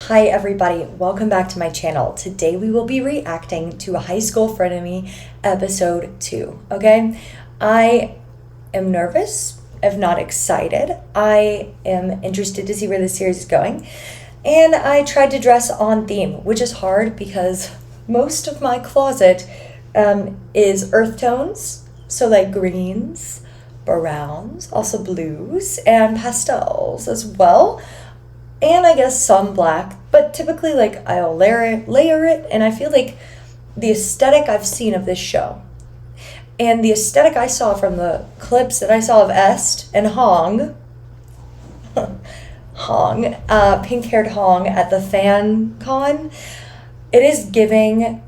Hi everybody, welcome back to my channel. Today we will be reacting to a High School Frenemy episode 2, okay? I am nervous, if not excited. I am interested to see where this series is going. And I tried to dress on theme, which is hard because most of my closet is earth tones. So like greens, browns, also blues, and pastels as well. And I guess some black, but typically like I'll layer it, and I feel like the aesthetic I've seen of this show and the aesthetic I saw from the clips that I saw of Est and Hong, pink-haired Hong at the fan con, it is giving,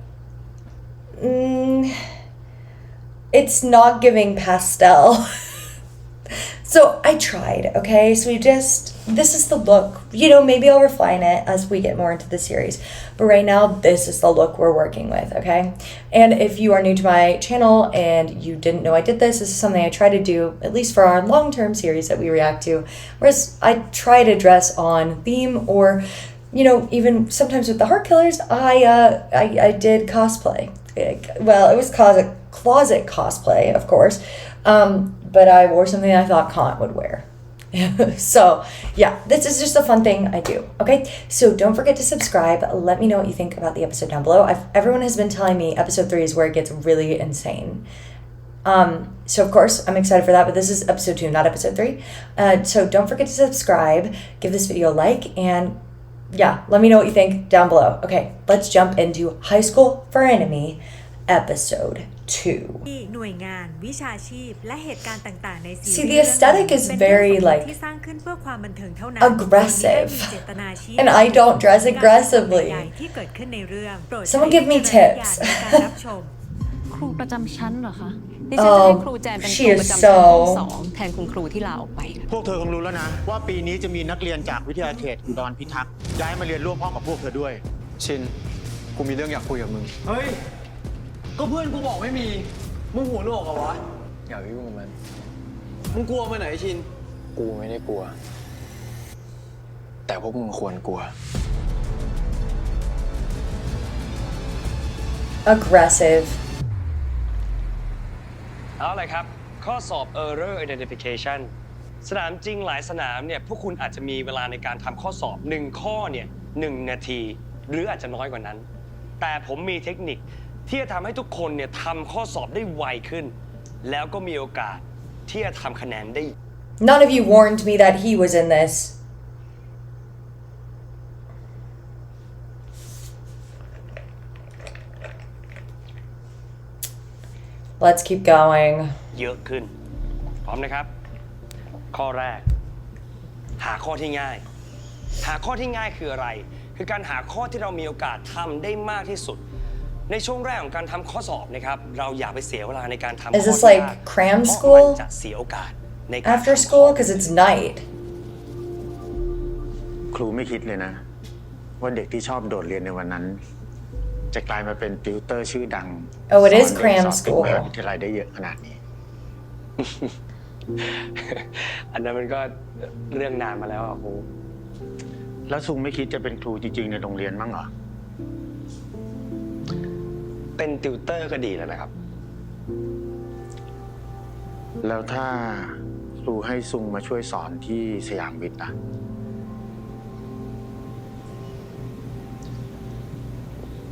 it's not giving pastel. So I tried, okay? So this is the look. You know, maybe I'll refine it as we get more into the series. But right now, this is the look we're working with, okay? And if you are new to my channel and you didn't know I did this is something I try to do, at least for our long-term series that we react to. Whereas I try to dress on theme or, you know, even sometimes with the Heart Killers, I did cosplay. Well, it was closet cosplay, of course. But I wore something I thought Kant would wear. So yeah, this is just a fun thing I do. Okay, so don't forget to subscribe. Let me know what you think about the episode down below. Everyone has been telling me episode 3 is where it gets really insane. So of course I'm excited for that, but this is episode 2, not episode 3. So don't forget to subscribe, give this video a like, and yeah, let me know what you think down below. Okay, let's jump into High School Frenemy episode 2. See, the aesthetic is very like aggressive, and I don't dress aggressively. Someone give me tips. She is so แทนคุณครูที่ลาออกไปพวกเธอคงรู้แล้วนะว่าปีนี้จะมีนักเรียนจากวิทยาเขตอุดรพิทักษ์ย้ายมาเรียนร่วมห้องกับพวกเธอด้วยชินกูมีเรื่องอยากคุยกับมึงเฮ้ยก็เพื่อนกูบอกไม่มีมึงหัวโนกเหรอวะอย่ายุ่งกับมันมึงกลัวมันไหนชินกูไม่ได้กลัวแต่พวกมึงควรกลัว aggressive. เอาเลยครับข้อสอบ error identification สนามจริงหลายสนามเนี่ยพวกคุณอาจจะมีเวลาในการทำข้อสอบ1ข้อเนี่ย1 นาทีหรืออาจจะน้อยกว่านั้นแต่ผมมีเทคนิคที่จะทำให้ทุกคนเนี่ยทำข้อสอบได้ไวขึ้นแล้วก็มีโอกาสที่จะทำคะแนนได้ None of you warned me that he was in this. Let's keep going. เยอะขึ้นพร้อมนะครับข้อแรกหาข้อที่ง่ายหาข้อที่ง่ายคืออะไรคือการหาข้อที่เรามีโอกาสทำได้มากที่สุดในช่วงแรกของการทำข้อสอบนะครับเราอย่าไปเสียเวลาในการทำข้อ Is this like cram school? จะเสียโอกาสในการ After school? Because it's night. ครูไม่คิดเลยนะว่าเด็กที่ชอบโดดเรียนในวันนั้นจะกลายมาเป็นติวเตอร์ชื่อดัง Oh, it is cram school. สอนเด็กวิทยาลัยได้เยอะขนาดนี้ อันนั้นมันก็เรื่องนานมาแล้วอ่ะครูแล้วซุงไม่คิดจะเป็นครูจริงๆในโรงเรียนมั้งเหรอเป็นติวเตอร์ก็ดีแล้วนะครับแล้วถ้าครูให้ซุงมาช่วยสอนที่สยามวิทย์นะ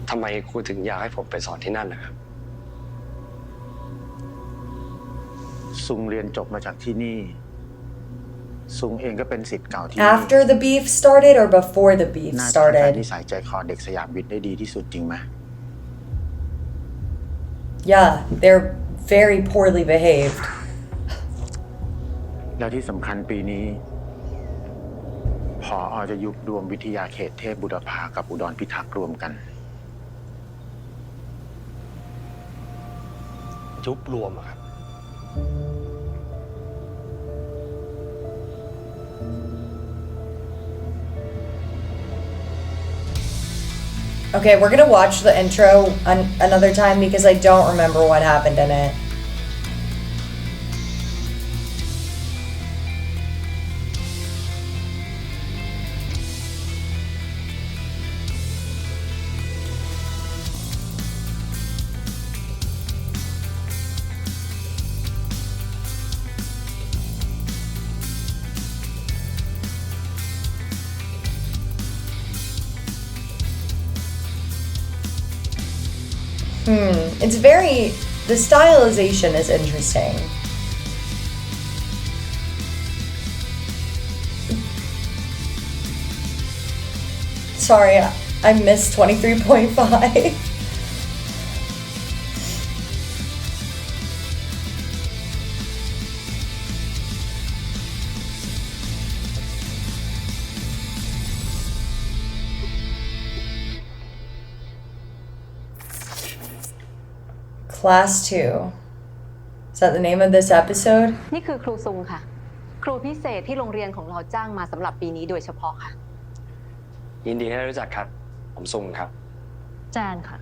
ทำไมครูถึงอยากให้ผมไปสอนที่นั่นนะครับซุงเรียนจบมาจากที่นี่ซุงเองก็เป็นศิษย์เก่าที่ After the beef started or before the beef น่าจะ started? นิสัยใจคอเด็กสยามวิทย์ได้ดีที่สุดจริงไหม Yeah, they're very poorly behaved. แล้วที่สำคัญปีนี้ผอ.จะยุบรวมวิทยาเขตเทพบุรพากับอุดรพิทักษ์รวมกันยุบรวมอะครับ Okay, we're gonna watch the intro another time because I don't remember what happened in it. It's very, the stylization is interesting. Sorry, I missed 23.5. Class 2. Is that the name of this episode? นี่คือครูซุงค่ะครูพิเศษที่โรงเรียนของเราจ้างมาสำหรับปีนี้โดยเฉพาะค่ะยินดีที่ได้รู้จักครับผมซุงครับแจนค่ะ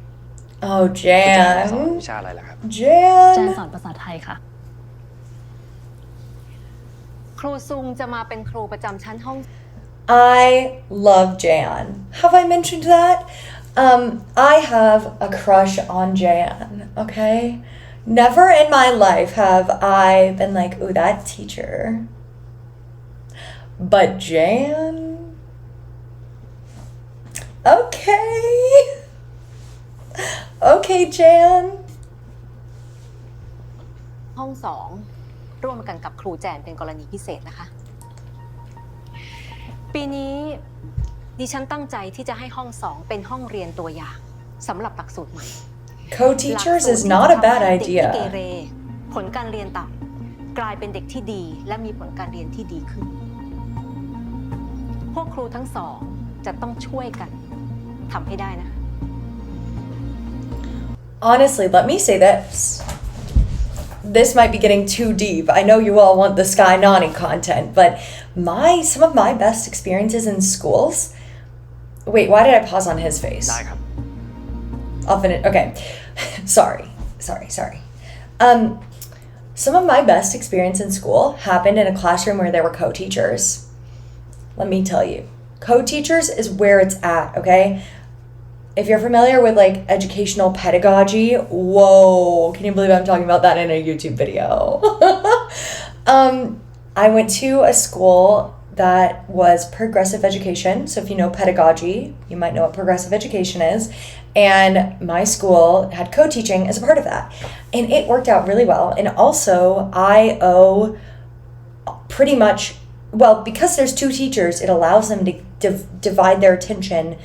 Oh, Jan. สอนวิชาอะไรล่ะครับ แจน Jan. สอนภาษาไทยค่ะ ครูซุงจะมาเป็นครูประจำชั้นห้อง I love Jan. Have I mentioned that? I have a crush on Jan, okay? Never in my life have I been like, ooh, that teacher. But Jan? Okay. Okay, Jan. ห้อง2ร่วมกันกับครูแจนเป็นกรณีพิเศษนะคะปีนี้ดิฉันตั้งใจที่จะให้ห้อง2เป็นห้องเรียนตัวอย่างสำหรับหลักสูตรใหม่ Co-teachers is not a bad เด็กที่เก idea. เรผลการเรียนต่ำกลายเป็นเด็กที่ดีและมีผลการเรียนที่ดีขึ้นพวกครูทั้งสองจะต้องช่วยกันทำให้ได้นะคะ Honestly, let me say this. This might be getting too deep. I know you all want the skynani content, but some of my best experiences in schools. Wait, why did I pause on his face? ได้ครับ I'll finish. Okay. Sorry. Some of my best experience in school happened in a classroom where there were co-teachers. Let me tell you, co-teachers is where it's at, okay? If you're familiar with like educational pedagogy, whoa, can you believe I'm talking about that in a YouTube video? I went to a school that was progressive education. So if you know pedagogy, you might know what progressive education is. And my school had co-teaching as a part of that. And it worked out really well. And also I owe pretty much, well, because there's 2 teachers, it allows them to divide their attention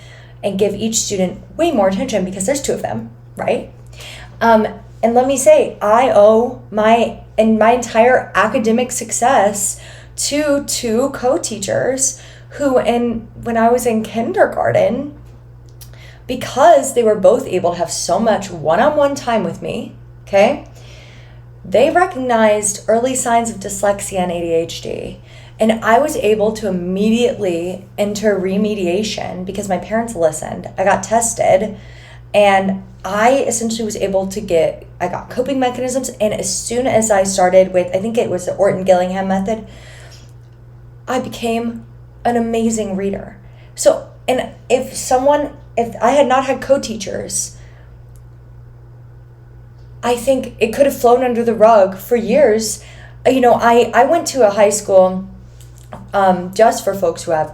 and give each student way more attention because there's 2 of them, right? And let me say, I owe my entire academic success to 2 co-teachers who, when I was in kindergarten, because they were both able to have so much one-on-one time with me, okay, they recognized early signs of dyslexia and ADHD. And I was able to immediately enter remediation because my parents listened. I got tested and I essentially was able to I got coping mechanisms. And as soon as I started with, I think it was the Orton-Gillingham method, I became an amazing reader. So, and if I had not had co-teachers, I think it could have flown under the rug for years. You know, I went to a high school just for folks who have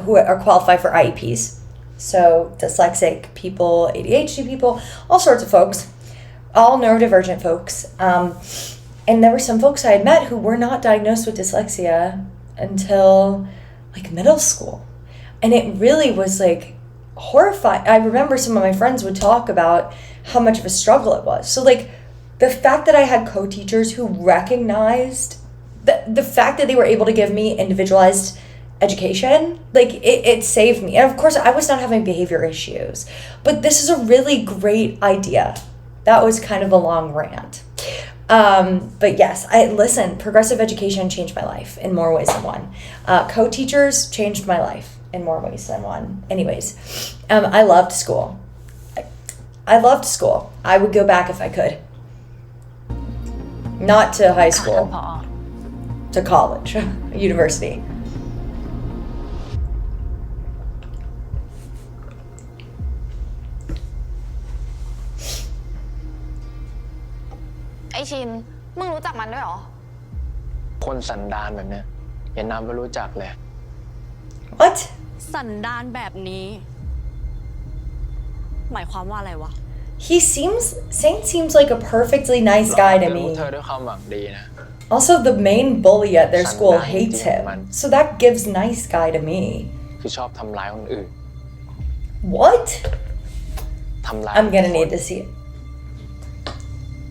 who are qualified for IEPs. So dyslexic people, ADHD people, all sorts of folks, all neurodivergent folks. And there were some folks I had met who were not diagnosed with dyslexia until like middle school. And it really was like horrifying. I remember some of my friends would talk about how much of a struggle it was. So like the fact that I had co-teachers who recognized the fact that they were able to give me individualized education, like it saved me. And of course I was not having behavior issues, but this is a really great idea. That was kind of a long rant. But yes, progressive education changed my life in more ways than one. Co-teachers changed my life in more ways than one. Anyways, I loved school. I loved school. I would go back if I could. Not to high school. To college, university. ไอชิน มึงรู้จักมันด้วยเหรอ คนสันดานแบบเนี้ยอย่านำไปรู้จักเลย What? สันดานแบบนี้หมายความว่าอะไรวะ Saint seems like a perfectly nice guy to เรารู้ me. เธอด้วยความหวังดีนะ Also, the main bully at their school Skynani hates him, man. so that gives nice guy to me. คือชอบทำร้ายคนอื่น What? ทำร้าย I'm gonna need to see it.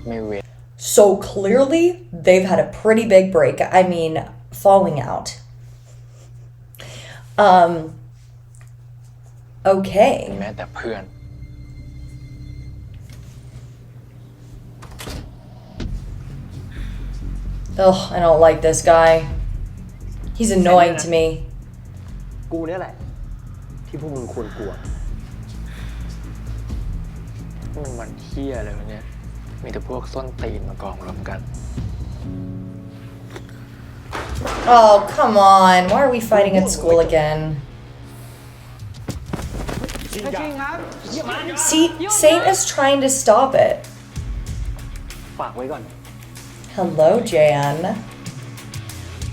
ไม่เว้น So clearly, they've had a pretty big break. I mean, falling out. Okay. แม้แต่เพื่อน Ugh, I don't like this guy. He's annoying to me. กูเนี่ยแหละ ที่พวกมึงควรกลัว มันเหี้ยอะไรวะเนี่ย มีแต่พวกส้นตีนมากองรวมกัน Oh, come on. Why are we fighting at school again? See, Saint is trying to stop it. ฝากไว้ก่อน Hello, Jan.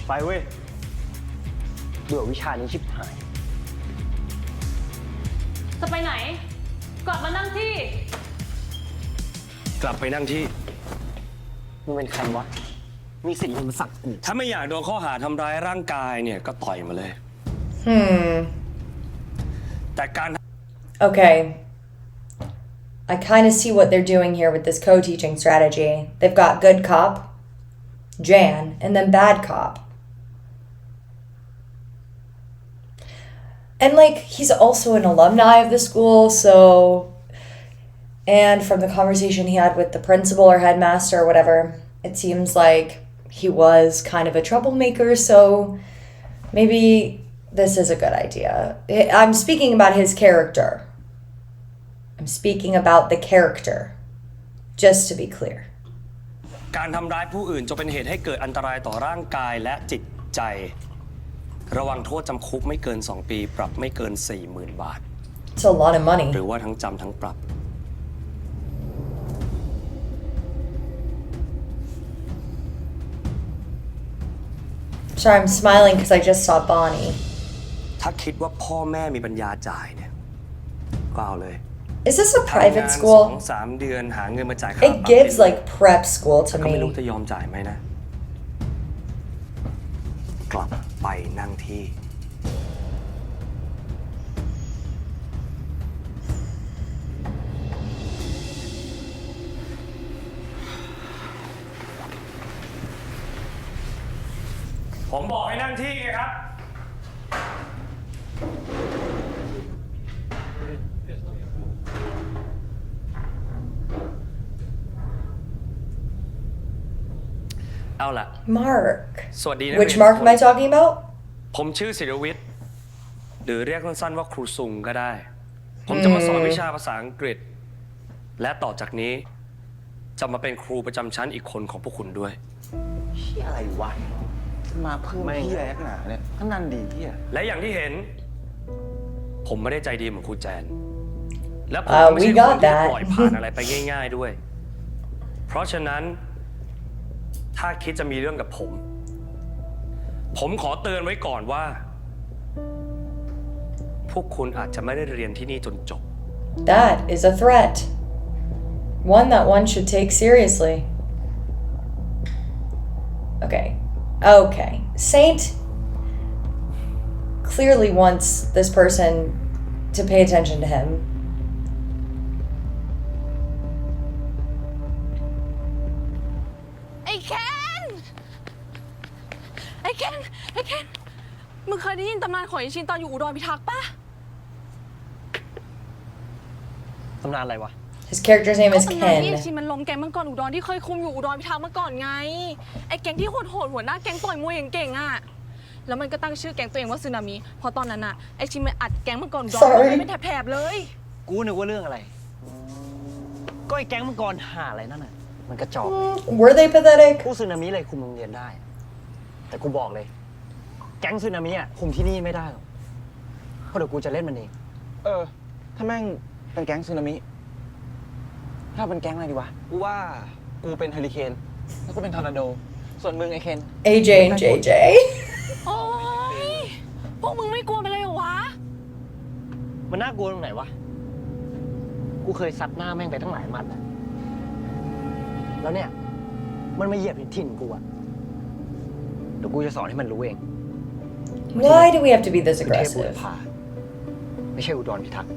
ไปเว้ยเบื่อวิชานี้ชิบหาย จะไปไหน กลับมานั่งที่ กลับไปนั่งที่ มึงเป็นใครวะ มีสิทธิ์มาสั่งกู ถ้าไม่อยากโดนข้อหาทำร้ายร่างกายเนี่ยก็ต่อยมาเลย แต่การ Okay. I kind of see what they're doing here with this co-teaching strategy. They've got good cop, Jan, and then bad cop. And like, he's also an alumni of the school, so... And from the conversation he had with the principal or headmaster or whatever, it seems like he was kind of a troublemaker, so maybe this is a good idea. I'm speaking about his character. I'm speaking about the character, just to be clear. การทำร้ายผู้อื่นจะเป็นเหตุให้เกิดอันตรายต่อร่างกายและจิตใจ ระวังโทษจำคุกไม่เกิน 2 ปี ปรับไม่เกิน 40,000 บาท It's a lot of money. หรือว่าทั้งจำทั้งปรับ Sorry, I'm smiling because I just saw Bonnie. ถ้าคิดว่าพ่อแม่มีปัญญาจ่ายเนี่ยก็เอาเลย Is this a ทำ private งาน school? 2-3 เดือนหาเงินมาจ่ายค่าปรับ It gives like prep school to ก็ไม่รู้ me. จะยอมจ่ายไหมนะ กลับไปนั่งที่ ผมบอกให้นั่งที่ไงครับ เอาล่ะ Mark. สวัสดีนะ Which Mark am I talking about? ผมชื่อศิรวิทย์หรือเรียกสั้นๆว่าครูซุงก็ได้ ผมจะมาสอนวิชาภาษาอังกฤษ และต่อจากนี้ จะมาเป็นครูประจำชั้นอีกคนของพวกคุณด้วย เฮียอะไรวะ มาเพิ่มเฮียนักหนาเนี่ยทั้งนั้นดีเฮีย และอย่างที่เห็น ผมไม่ได้ใจดีเหมือนครูแจน และผมก็ไม่ใช่ we คน got ที่ that. ปล่อยผ่านอะไรไปง่ายๆด้วย เพราะฉะนั้น ถ้าคิดจะมีเรื่องกับผมขอเตือนไว้ก่อนว่า พวกคุณอาจจะไม่ได้เรียนที่นี่จนจบ That is a threat. One that one should take seriously. Okay. Okay. Saint clearly wants this person to pay attention to him. ไอ้เคนไอ้เคนไอ้เคนมึงเคยได้ยินตำนานของไอ้ชินตอนอยู่อุดรพิทักษ์ปะ ตำนานอะไรวะ His character's name is ตำนานที่ไอ้ Ken. ชินมันล้มแก๊งมังกรอุดรที่เคยคุมอยู่อุดรพิทักษ์มาก่อนไง ไอ้แก๊งที่โหดหัวหน้าแก๊งต่อยมวยเก่งๆอ่ะ แล้วมันก็ตั้งชื่อแก๊งตัวเองว่าซึนามิเพราะตอนนั้นอ่ะไอ้ชินมันอัดแก๊งมังกรอุดร Sorry เป็นแถบๆเลย กูนึกว่าเรื่องอะไร ก็ไอ้แก๊งมังกรห่าอะไรนั่นน่ะ มันกระจอก Were they pathetic? ผู้ซึนามิเลยคุมโรงเรียนได้ แต่กูบอกเลย แก๊งซึนามิอ่ะคุมที่นี่ไม่ได้หรอกเพราะเดี๋ยวกูจะเล่นมันเอง ถ้าแม่งเป็นแก๊งซึนามิ ถ้าเป็นแก๊งอะไรดีวะ กูว่ากูเป็นเฮอริเคน แล้วก็เป็นทอร์นาโด ส่วนมึงไอ้เคน AJ and JJ. โอ๊ยพวกมึงไม่กลัวไปเลยเหรอวะ มันน่ากลัวตรงไหนวะ กูเคยซัดหน้าแม่งไปทั้งหลายหมัดอะแล้วเนี่ย มันมาเหยียบถิ่นกูอะเดี๋ยวกูจะสอนให้มันรู้เอง Why do we have to be this กรุงเทพบุร aggressive? พาไม่ใช่อุดรพิทักษ์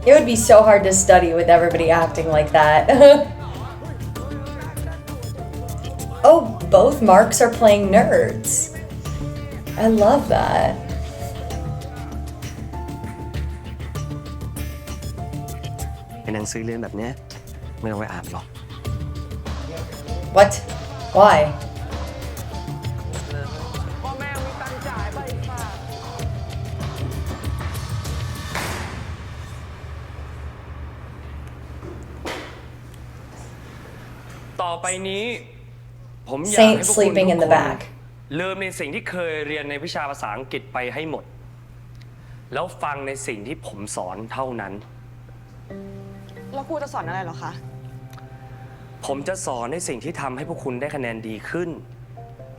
It would be so hard to study with everybody acting like that. Oh, both Marks are playing nerds. I love that. เป็นหนังสือเรียนแบบเนี้ยไม่ต้องไปอ่านหรอก What? Why? พ่อแม่มีตังค์จ่ายไปอีกป่ะ ต่อไปนี้ผมอยากให้ Saint พวกคุณ sleeping in ทุ the กคน back. ลืมในสิ่งที่เคยเรียนในวิชาภาษาอังกฤษไปให้หมด แล้วฟังในสิ่งที่ผมสอนเท่านั้น แล้วครูจะสอนอะไรเหรอคะ ผมจะสอนในสิ่งที่ทำให้พวกคุณได้คะแนนดีขึ้น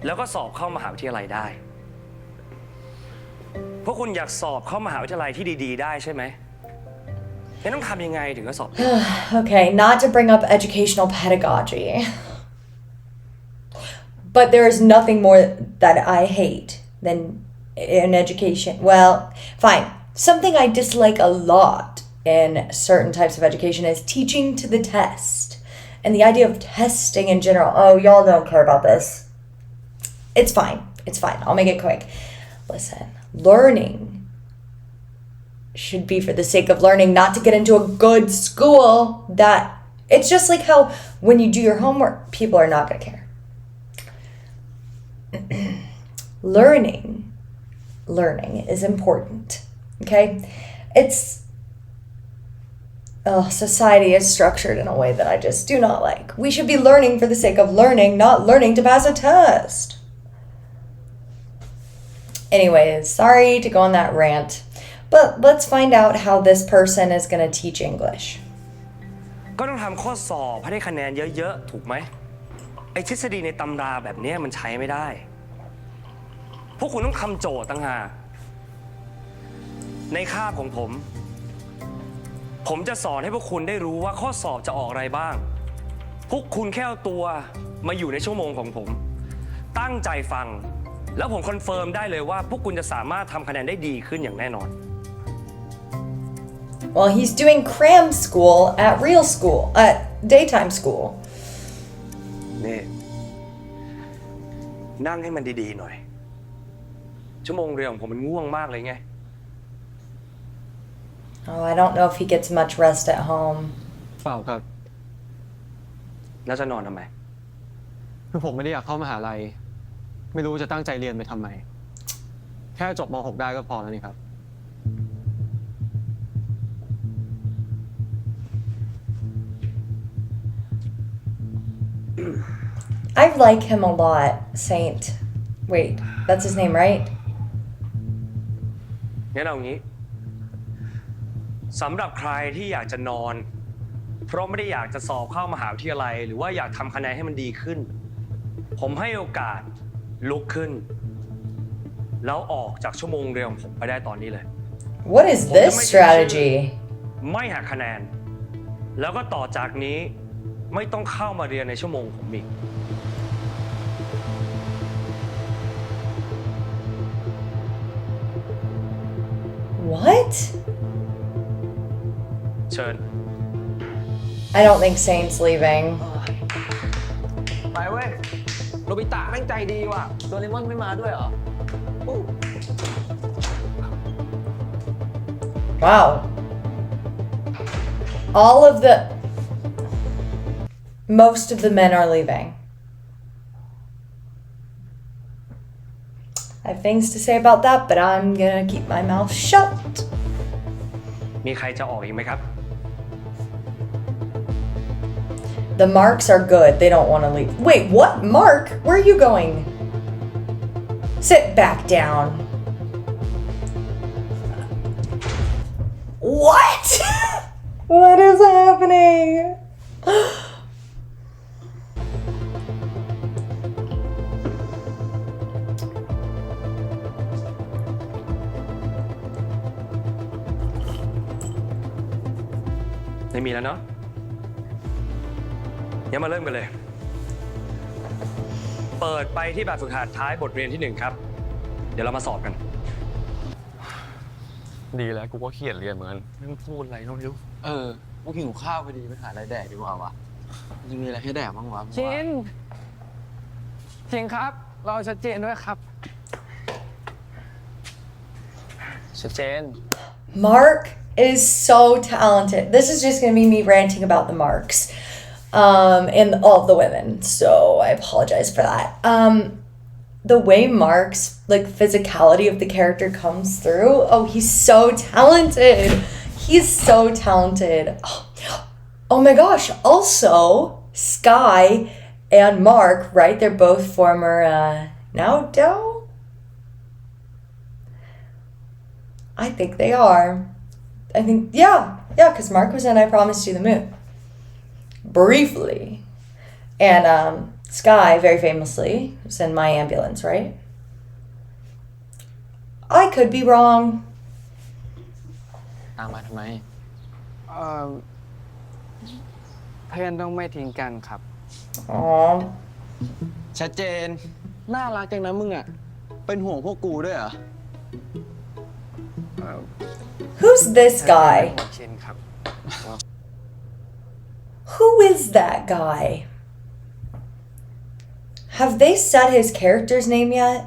แล้วก็สอบเข้ามหาวิทยาลัยได้ พวกคุณอยากสอบเข้ามหาวิทยาลัยที่ดีๆได้ใช่ไหมงั้นต้องทำยังไงถึงจะสอบ Okay, not to bring up educational pedagogy. But there is nothing more that I hate than in education. Well, fine. Something I dislike a lot in certain types of education is teaching to the test. And the idea of testing in general. Oh, y'all don't care about this. It's fine. It's fine. I'll make it quick. Listen, learning should be for the sake of learning, not to get into a good school. That it's just like how when you do your homework, people are not going to care. Learning is important. Okay? It's society is structured in a way that I just do not like. We should be learning for the sake of learning, not learning to pass a test. Anyways, sorry to go on that rant, but let's find out how this person is going to teach English. ก็ต้องทำข้อสอบให้ได้คะแนนเยอะๆถูกไหมไอ้ทฤษฎีในตำราแบบนี้มันใช้ไม่ได้ พวกคุณต้องทำโจทย์ต่างหากในคาบของผมจะสอนให้พวกคุณได้รู้ว่าข้อสอบจะออกอะไรบ้าง พวกคุณแค่เอาตัวมาอยู่ในชั่วโมงของผม ตั้งใจฟัง แล้วผมคอนเฟิร์มได้เลยว่าพวกคุณจะสามารถทำคะแนนได้ดีขึ้นอย่างแน่นอน Well, he's doing cram school at real school, at daytime school. นี่นั่งให้มันดีๆหน่อย ชั่วโมงเรียนของผมมันง่วงมากเลยไง Oh, I don't know if he gets much rest at home. เปล่าครับ แล้วจะนอนทำไม คือผมไม่ได้อยากเข้ามหาลัย ไม่รู้จะตั้งใจเรียนไปทำไม แค่จบม .6 ได้ก็พอแล้วนี่ครับ I like him a lot, Saint. Wait, that's his name, right? งั้นเอางี้สำหรับใครที่อยากจะนอน เพราะไม่ได้อยากจะสอบเข้ามหาวิทยาลัยหรือว่าอยากทำคะแนนให้มันดีขึ้น ผมให้โอกาสลุกขึ้น แล้วออกจากชั่วโมงเรียนของผมไปได้ตอนนี้เลย What is this strategy? ไม่หักคะแนน แล้วก็ต่อจากนี้ไม่ต้องเข้ามาเรียนในชั่วโมงผมอีก What? เชิญ I don't think Saint's leaving. ไปเว้ย โนบิตะแม่งใจดีว่ะโดเรมอนไม่มาด้วยเหรอ Wow. All of the... Most of the men are leaving. I have things to say about that, but I'm gonna keep my mouth shut. มีใครจะออกอีกไหมครับ The Marks are good. They don't want to leave. Wait, what? Mark? Where are you going? Sit back down. What? What is happening? ไม่มีแล้วเนาะงั้นมาเริ่มกันเลย เปิดไปที่แบบฝึกหัดท้ายบทเรียนที่ 1 ครับ เดี๋ยวเรามาสอบกัน ดีแล้วกูก็เขียนเรียนเหมือนกันไม่ต้องพูดอะไรก็ไม่รู้ กูหิวข้าวพอดีไปหาอะไรแดกดีกว่าวะจะมีอะไรให้แดกบ้างวะ ชินครับ เราชัดเจนด้วยครับ ชัดเจน Mark is so talented. This is just gonna be me ranting about the marks. And all of the women, so I apologize for that. The way Mark's like physicality of the character comes through, oh, he's so talented. He's so talented. Oh my gosh, also Sky and Mark, right? They're both former now Dow? I think they are. I think yeah, because Mark was in I Promised You the Moon. Briefly. And Sky, very famously, was in My Ambulance, right? I could be wrong. ตามมาทำไม เพื่อนต้องไม่ทิ้งกันครับ Aww. ชัดเจน น่ารักจังนะมึงอ่ะ เป็นห่วงพวกกูด้วยเหรอ Who's this guy? ชินครับ Who is that guy? Have they said his character's name yet?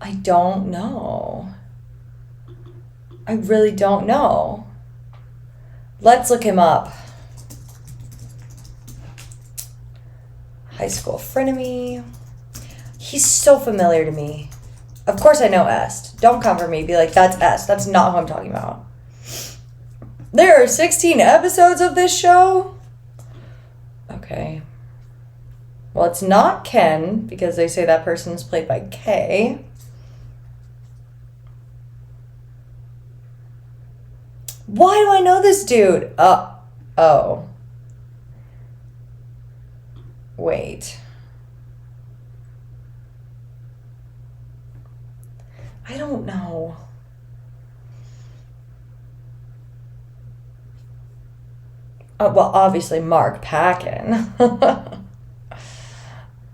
I don't know. I really don't know. Let's look him up. High School Frenemy. He's so familiar to me. Of course I know Est. Don't come for me. Be like, that's Est. That's not who I'm talking about. There are 16 episodes of this show? Okay. Well, it's not Ken, because they say that person is played by Kay. Why do I know this dude? Oh. Wait. I don't know. Oh, well, obviously Mark Packin.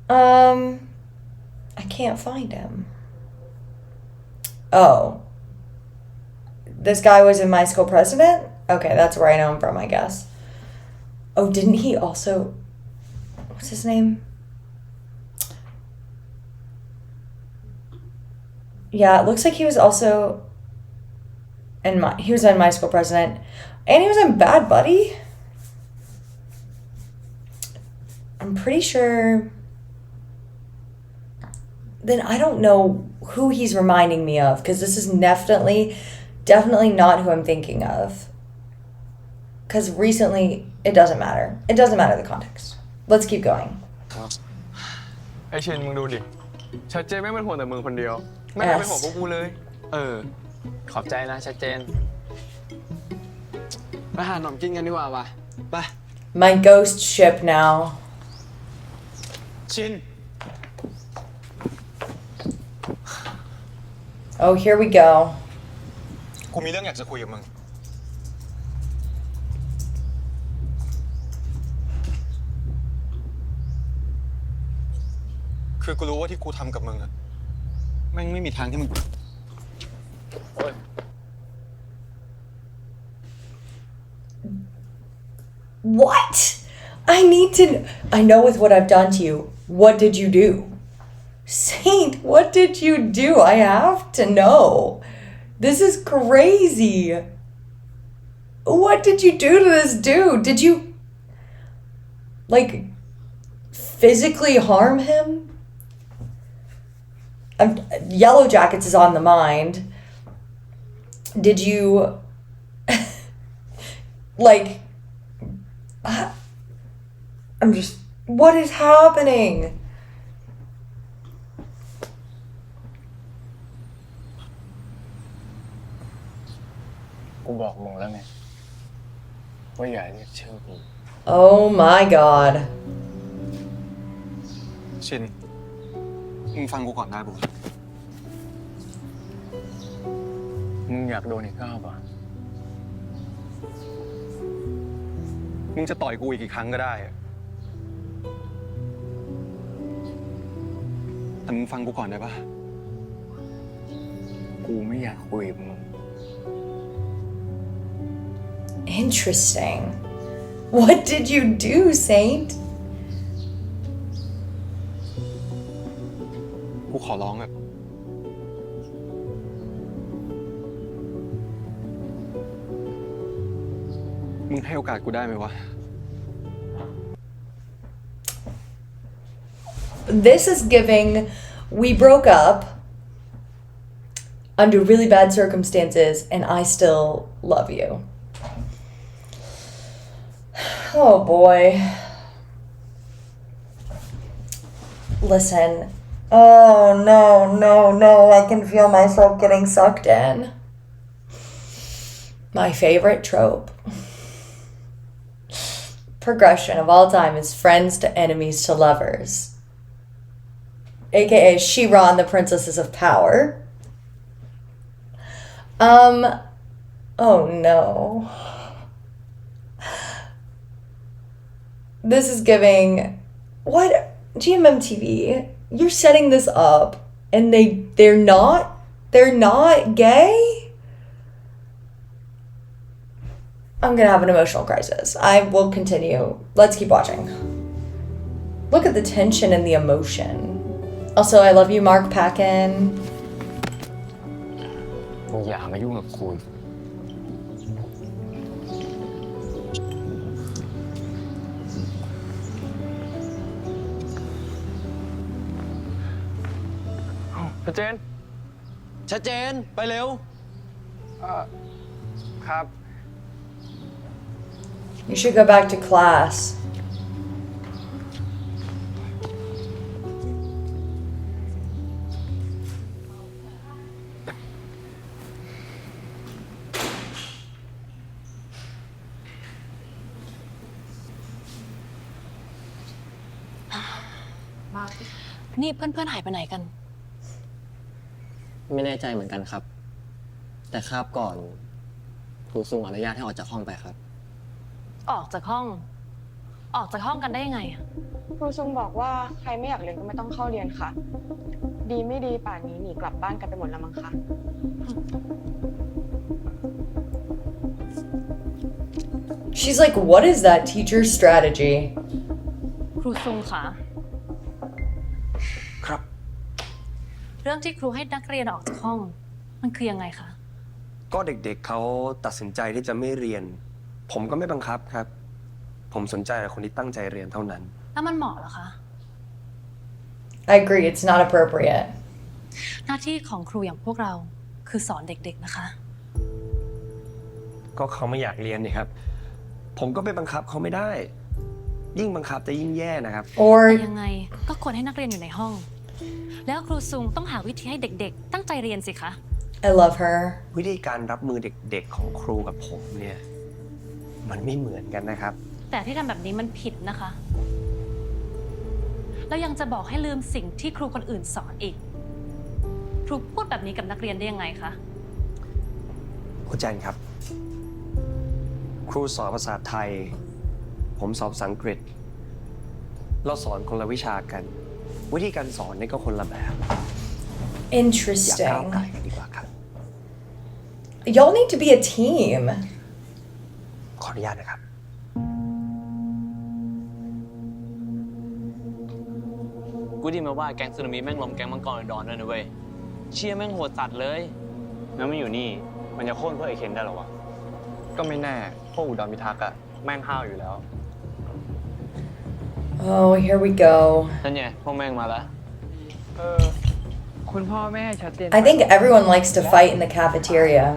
I can't find him. Oh. This guy was in My School President? Okay, that's where I know him from, I guess. Oh, didn't he also... What's his name? Yeah, it looks like he was also... He was in My School President. And he was in Bad Buddy? I'm pretty sure... Then I don't know who he's reminding me of, because this is definitely not who I'm thinking of. Because recently, it doesn't matter. It doesn't matter the context. Let's keep going. ไอเชนมึงดูดิชัดเจนไม่เป็นห่วงแต่มึงคนเดียวไม่ได้เป็นห่วงพวกกูเลย ขอบใจนะชัดเจน ไปหาขนมกินกันดีกว่าวะไป My ghost ship now. ชิน Oh, here we go. กูมีเรื่องอยากจะคุยกับมึง คือกูรู้ว่าที่กูทำกับมึงอะแม่งไม่มีทางที่มึง What? I need to... I know with what I've done to you. What did you do? Saint, what did you do? I have to know. This is crazy. What did you do to this dude? Did you... like... physically harm him? Yellow Jackets is on the mind. Did you... like... I'm just... what is happening? กูบอกมึงแล้วไงว่าอย่าเรียกชื่อกู Oh my god. ชิน มึงฟังกูก่อนได้ปะ มึงอยากโดนอีกรอบอ่ะ มึงจะต่อยกูอีกกี่ครั้งก็ได้อะแต่มึงฟังกูก่อนได้ปะ กูไม่อยากคุยกับมึง Interesting. What did you do, Saint? กูขอร้องแบบมึงให้โอกาสกูได้ไหมวะ This is giving, we broke up under really bad circumstances and I still love you. Oh boy. Listen. Oh no. I can feel myself getting sucked in. My favorite trope. Progression of all time is friends to enemies to lovers. AKA She-Ra and the Princesses of Power. Oh no. This is giving, what? GMMTV, you're setting this up and they're not gay? I'm gonna have an emotional crisis. I will continue. Let's keep watching. Look at the tension and the emotion. Also, I love you, Mark Packin. มึงอย่ามายุ่งกับกู ชัดเจน ชัดเจน ไปเร็ว ครับ You should go back to class. Mark นี่เพื่อนๆหายไปไหนกัน ไม่แน่ใจเหมือนกันครับ แต่คาบก่อนครูซุงอนุญาตให้ออกจากห้องไปครับ ออกจากห้องกันได้ยังไงอะ ครูซุงบอกว่าใครไม่อยากเรียนก็ไม่ต้องเข้าเรียนค่ะ ดีไม่ดีป่านนี้หนีกลับบ้านกันไปหมดแล้วมั้งคะ She's like, what is that teacher's strategy? ครูซุงคะ ครับ เรื่องที่ครูให้นักเรียนออกจากห้อง มันคือยังไงคะ ก็เด็กๆเขาตัดสินใจที่จะไม่เรียน ผมก็ไม่บังคับครับ ผมสนใจแต่คนที่ตั้งใจเรียนเท่านั้น แล้วมันเหมาะเหรอคะ I agree, it's not appropriate. หน้าที่ของครูอย่างพวกเราคือสอนเด็กๆนะคะ ก็เขาไม่อยากเรียนนี่ครับ ผมก็ไปบังคับเขาไม่ได้ ยิ่งบังคับจะยิ่งแย่นะครับ Or แต่ยังไงก็ควรให้นักเรียนอยู่ในห้อง แล้วครูซุงต้องหาวิธีให้เด็กๆ ตั้งใจเรียนสิคะ I love her. วิธีการรับมือเด็กๆของครูกับผมเนี่ยมันไม่เหมือนกันนะครับ แต่ที่ทำแบบนี้มันผิดนะคะ แล้วยังจะบอกให้ลืมสิ่งที่ครูคนอื่นสอนอีก ครูพูดแบบนี้กับนักเรียนได้ยังไงคะ ครูจันครับ ครูสอนภาษาไทย ผมสอนภาษาอังกฤษ เราสอนคนละวิชากัน วิธีการสอนนี่ก็คนละแบบ อย่าก้าว Interesting. ไก่กันดีกว่าครับ Y'all need to be a team. ขออนุญาตนะครับ กูได้มาว่าแก๊งสึนามิแม่งล้มแก๊งมังกรอุดรด้วยนะเว้ย เชียร์แม่งโหดสัตว์เลย แล้วมันอยู่นี่ มันจะโค่นเพื่อไอ้เคนได้หรอวะ ก็ไม่แน่ พวกอุดรพิทักษ์อะแม่งห้าวอยู่แล้ว Oh, here we go. นั่นไงพวกแม่งมาแล้ว คุณพ่อแม่ชัดเจน I think everyone likes to fight in the cafeteria.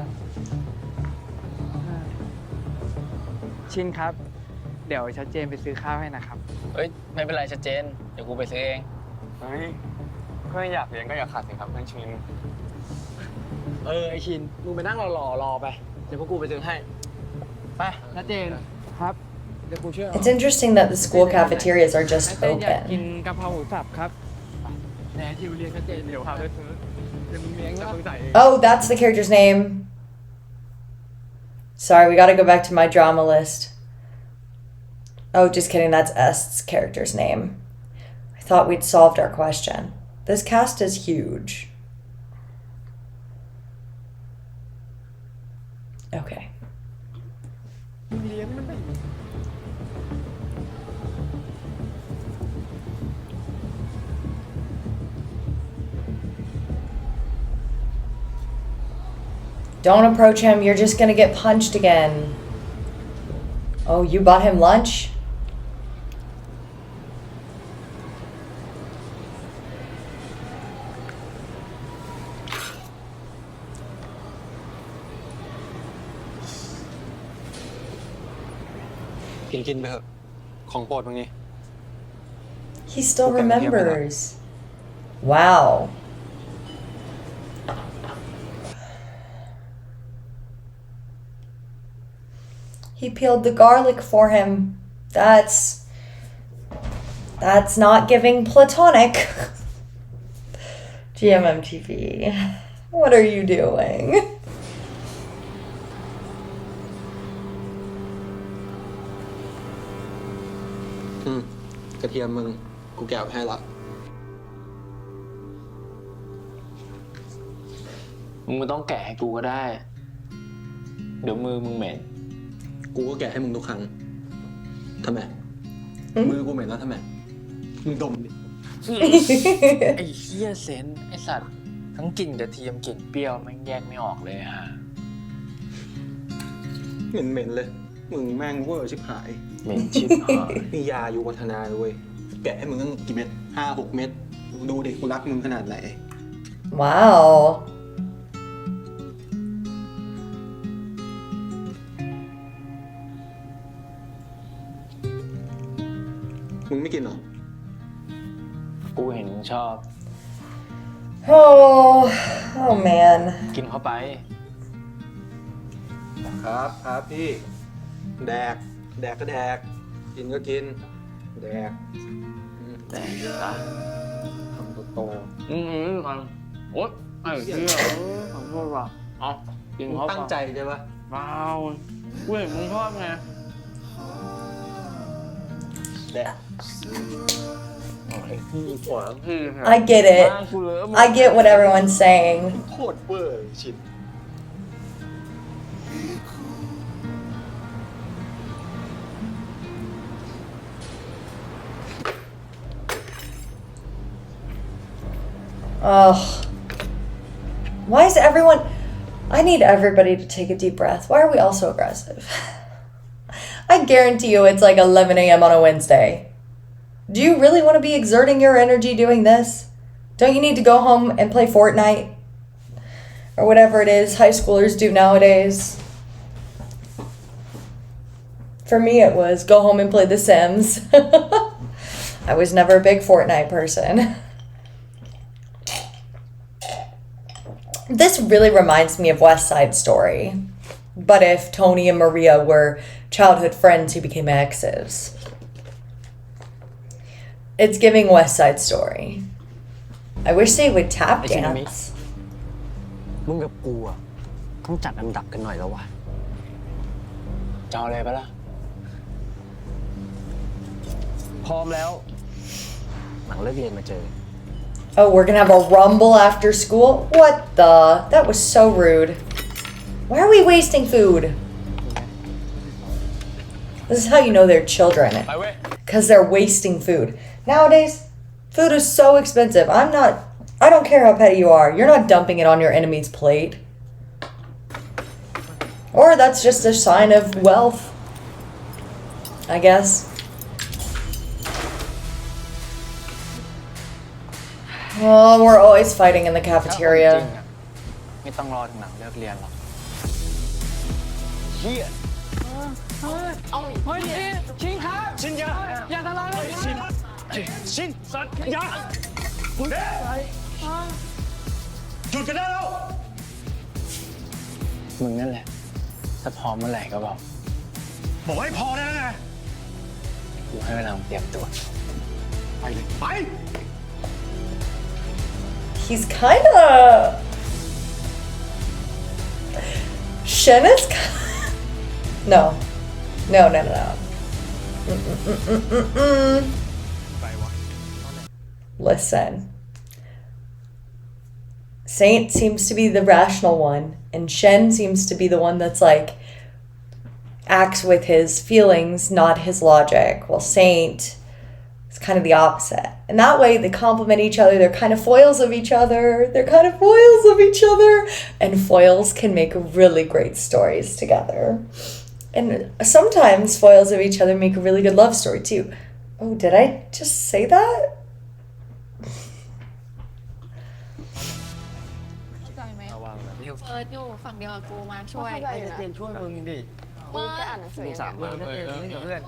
ชินครับ เดี๋ยวชัดเจนไปซื้อข้าวให้นะครับ เฮ้ย ไม่เป็นไรชัดเจน เดี๋ยวกูไปซื้อเอง เฮ้ย เพื่อนอยากเรียนก็อย่าขัดสิครับเพื่อนชิน ไอชิน มึงไปนั่งรอไป เดี๋ยวพวกกูไปซื้อให้ ไปชัดเจนครับ เดี๋ยวกูช่วย It's interesting that the school cafeterias are just ชัดเจนอยากกิน open. กะเพราหมูสับครับแหนทิวเรียนชัดเจนเดี๋ยวพาไปซื้อเดี๋ยวมึงเลี้ยงแล้วมึงใส่เอง Oh, that's the character's name. Sorry, we gotta go back to my drama list. Oh, just kidding, that's Est's character's name. I thought we'd solved our question. This cast is huge. Okay. Don't approach him, you're just gonna get punched again. Oh, you bought him lunch?กินไปเถอะของโปรดมึงนี่ He still remembers. Wow. He peeled the garlic for him. That's not giving platonic. GMMTV. What are you doing? กระเทียมมึงกูแกะให้ละ มึงไม่ต้องแกะให้กูก็ได้ เดี๋ยวมือมึงเหม็น กูก็แกะให้มึงทุกครั้งทำไมมือกูเหม็นแล้วทำไมมึงดมดิ ไอ้เหี้ยเซนไอ้สัตว์ทั้งกลิ่นกระเทียมกลิ่นเปรี้ยวมันแยกไม่ออกเลยฮะ เหม็นเลยมึงแม่งเวอร์ชิบหาย เหม็นชิบหาย นี่ยาอยู่วัฒนาเลยเว้ยแกะให้มึงตั้งกี่เม็ด5-6 เม็ดดูดิกูรักมึงขนาดไหน Wow. มึงไม่กินหรอ กูเห็นมึงชอบ Oh man. กินเข้าไป ครับพี่แดกก็แดกกินก็กินแดก แต่ละ คำโต ฟังโอ๊ยไอ้เหี้ยขอโทษว่ะเอากิน ๆ เข้าไป ตั้งใจใช่ปะ เปล่ากูเห็นมึงชอบไง แดก ไอ้พี่ปวดพี่ I get it. I get what everyone's saying. โคตรเวอร์ชิน Ugh. Why is everyone... I need everybody to take a deep breath. Why are we all so aggressive? I guarantee you it's like 11 a.m. on a Wednesday. Do you really want to be exerting your energy doing this? Don't you need to go home and play Fortnite? Or whatever it is high schoolers do nowadays. For me, it was go home and play The Sims. I was never a big Fortnite person. This really reminds me of West Side Story. But if Tony and Maria were childhood friends who became exes. It's giving West Side Story. I wish they would tap dance. มึงกับกูอะต้องจัดอันดับกันหน่อยแล้ววะ จะเอาอะไรปะล่ะ พร้อมแล้ว หลังเลิกเรียนมาเจอ Oh, we're gonna have a rumble after school? What the? That was so rude. Why are we wasting food? This is how you know they're children. Because they're wasting food. Nowadays, food is so expensive. I don't care how petty you are. You're not dumping it on your enemy's plate. Or that's just a sign of wealth. I guess. Oh, we're always fighting in the จริง cafeteria. อะไม่ต้องรอถึงหลังเลิกเรียนหรอกเฮียเอาเฮ้ยชินครับชินอย่าทะเลาะกันชินสัตว์อย่าหยุดกันได้แล้ว มึงนั่นแหละ ถ้าพร้อมเมื่อไหร่ก็บอก บอกให้พอได้แล้วไง กูให้เวลาเตรียมตัว ไปเลย ไป He's kind of... Shen is... No. No. Listen. Saint seems to be the rational one, and Shen seems to be the one that's like acts with his feelings, not his logic. Well, Saint is kind of the opposite. And that way they complement each other. They're kind of foils of each other. And foils can make really great stories together. And sometimes foils of each other make a really good love story too. Oh, did I just say that? เข้าใจไหม ระวังนะ เฟิร์สอยู่ฝั่งเดียวกับกูมาช่วย เข้าใจอยู่นะ เตรียมช่วยมึงดิ มึง แกอ่านหนังสือยัง สามวันเล่นกับเพื่อน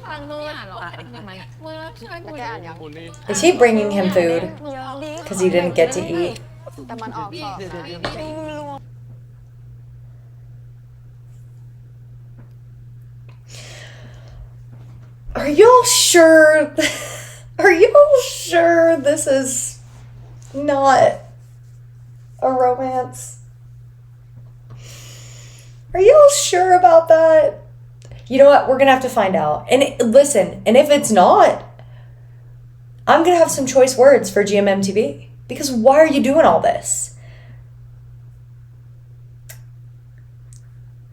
ฟังนู้นอ่านหรอยังไงมึงช่วยกู แกอ่านยัง Is he bringing him food? Because he didn't get to eat. แต่มันออกสอบนะ Are y'all sure? Are y'all sure this is not a romance? Are y'all sure about that? You know what? We're gonna have to find out. And listen, and if it's not, I'm gonna have some choice words for GMMTV. Because why are you doing all this?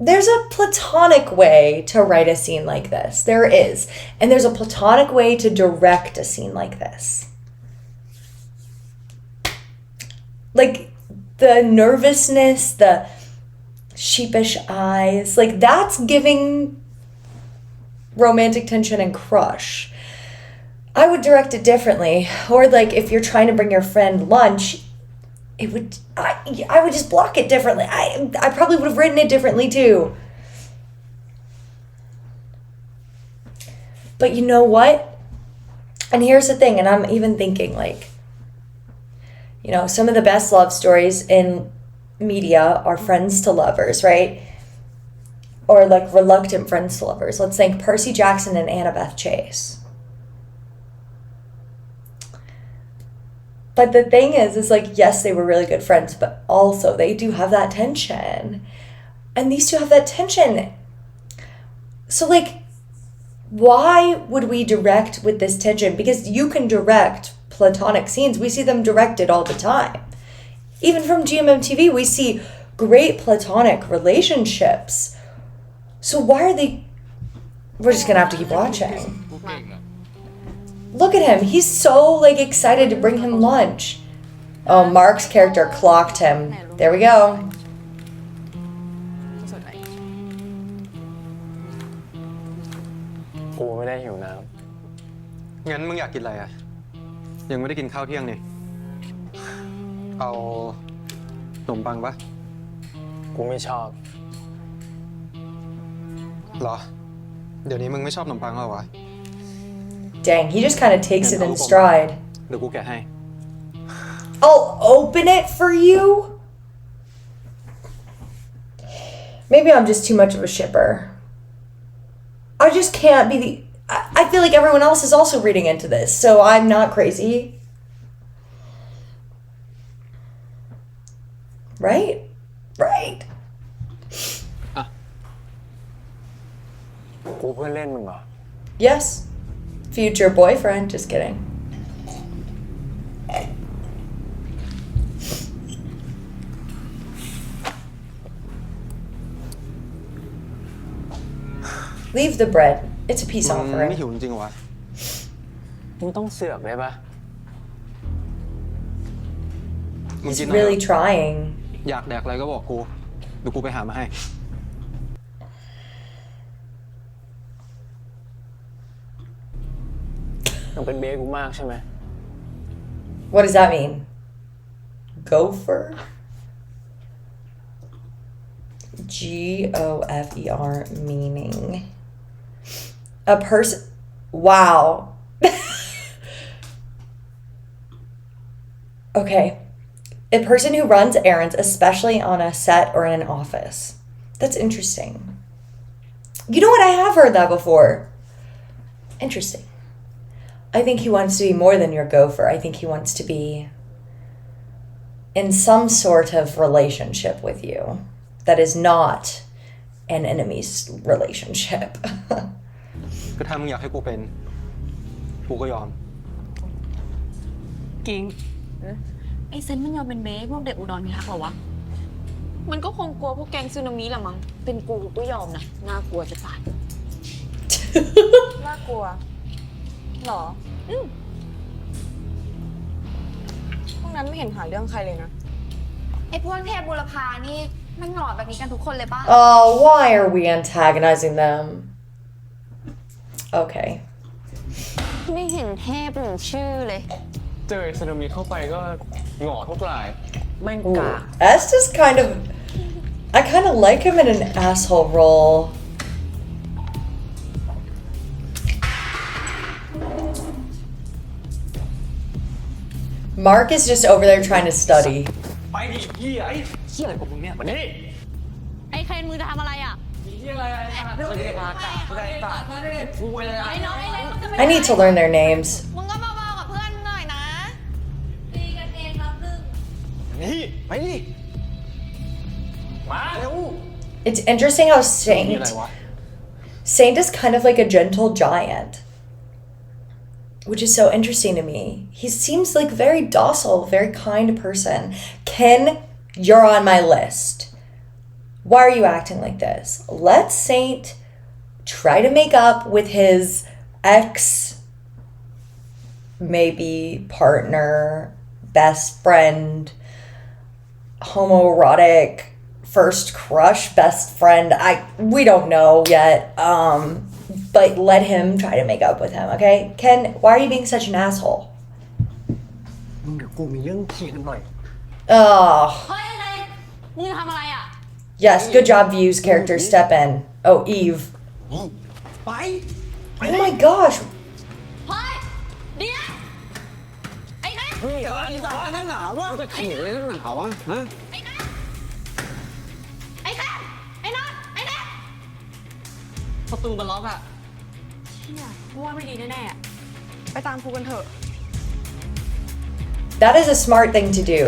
There's a platonic way to write a scene like this. There is. And there's a platonic way to direct a scene like this. Like, the nervousness, the sheepish eyes, like, that's giving romantic tension and crush. I would direct it differently. Or, like, if you're trying to bring your friend lunch, I would just block it differently. I probably would have written it differently too. But you know what? And here's the thing, and I'm even thinking, like, you know, some of the best love stories in media are friends to lovers, right? Or like reluctant friends to lovers. Let's think Percy Jackson and Annabeth Chase. But the thing is like, yes, they were really good friends, but also they do have that tension. And these two have that tension. So, like, why would we direct with this tension? Because you can direct platonic scenes. We see them directed all the time. Even from GMMTV, we see great platonic relationships. So why are they... We're just going to have to keep watching. Look at him. He's so, like, excited to bring him lunch. Oh, Mark's character clocked him. There we go. กูไม่ได้หิวน้ งั้นมึงอยากกินอะไรอ่ะ ยังไม่ได้กินข้าวเที่ยงนี่ เอาขนมปังปะ ำกูไม่ชอบ เหรอ เดี๋ยวนี้มึงไม่ชอบขนมปังแล้วเหรอวะ Dang, he just kind of takes it in stride. เดี๋ยวกูแกะให้ I'll open it for you? Maybe I'm just too much of a shipper. I just can't be the... I feel like everyone else is also reading into this, so I'm not crazy. Right? Right. กูเพื่อนเล่นมึงเหรอ Yes. Future boyfriend. Just kidding. Leave the bread. It's a peace มึงไม่ offering. หิวจริงๆเหรอวะ มึงต้องเสือกได้ปะ มึง He's กินอะไร really trying. อยากแดกอะไรก็บอกกู เดี๋ยวกูไปหามาให้ มึงเป็นเบสกูมากใช่ไหม What does that mean? Gopher? Gopher meaning a person. Wow. Okay. A person who runs errands, especially on a set or in an office. That's interesting. You know what? I have heard that before. Interesting. I think he wants to be more than your gopher. I think he wants to be in some sort of relationship with you that is not an enemy's relationship. ก็ถ้ามึงอยากให้กูเป็น กูก็ยอม กิงไอเซนมันยอมเป็นเบสพวกเด็กอุดรพิทักษ์เหรอวะ มันก็คงกลัวพวกแก๊งสึนามิแหละมั้ง เป็นกูก็ยอมนะ น่ากลัวจะตาย น่ากลัวหรอพวกนั้นไม่เห็นหาเรื่องใครเลยนะ ไอ้พวกเทพบุรพานี่มันหงอแบบนี้กันทุกคนเลยป่ะ Oh, why are we antagonizing them? Okay. ไม่เห็นเทพหรือชื่อเลย เจอสึนามิเข้าไปก็หงอทุกราย แม่ง Ooh. กาก Estes kind of... I kind of like him in an asshole role. Mark is just over there trying to study. ไปดิพี่ไอ้เชี่ยอะไรของมึงเนี่ยวันนี้ ไอเคนมึงจะทำอะไรอ่ะ เชี่ยอะไรสวัสดีครับสวัสดีครับกูอะไร ไอ้น้องไอ้เล็ก I need to learn their names. มึงก็เบาๆกับเพื่อนมึงหน่อยนะ ตีกันเองครับนึง นี่ไปดิมาเร็ว It's interesting how นี่อะไร Saint... วะ Saint is kind of like a gentle giant. Which is so interesting to me. He seems like a very docile, very kind person. Ken, you're on my list. Why are you acting like this? Let Saint try to make up with his ex, maybe partner, best friend, homoerotic, first crush, best friend. We don't know yet. But let him try to make up with him, okay? Ken, why are you being such an asshole? มึงเดี๋ยวกูมีเรื่องเคลียร์กันหน่อย Oh. เฮ้ยอะไรมึงทำอะไรอ่ะ Yes, good job, Views character. Step in. Oh, Eve. ไป Oh my gosh. เฮ้ย เดี๋ยว ไอ้เคน เฮ้ยอะไรนั่นหนาวะจะเขียนอะไรนั่นหนาวะฮะ ไอ้เคนไอ้เคนไอ้น็อตไอ้เน็ต ประตูมันล็อกอะ เชี่ยกูว่าไม่ดีแน่ๆอะ ไปตามครูกันเถอะ That is a smart thing to do.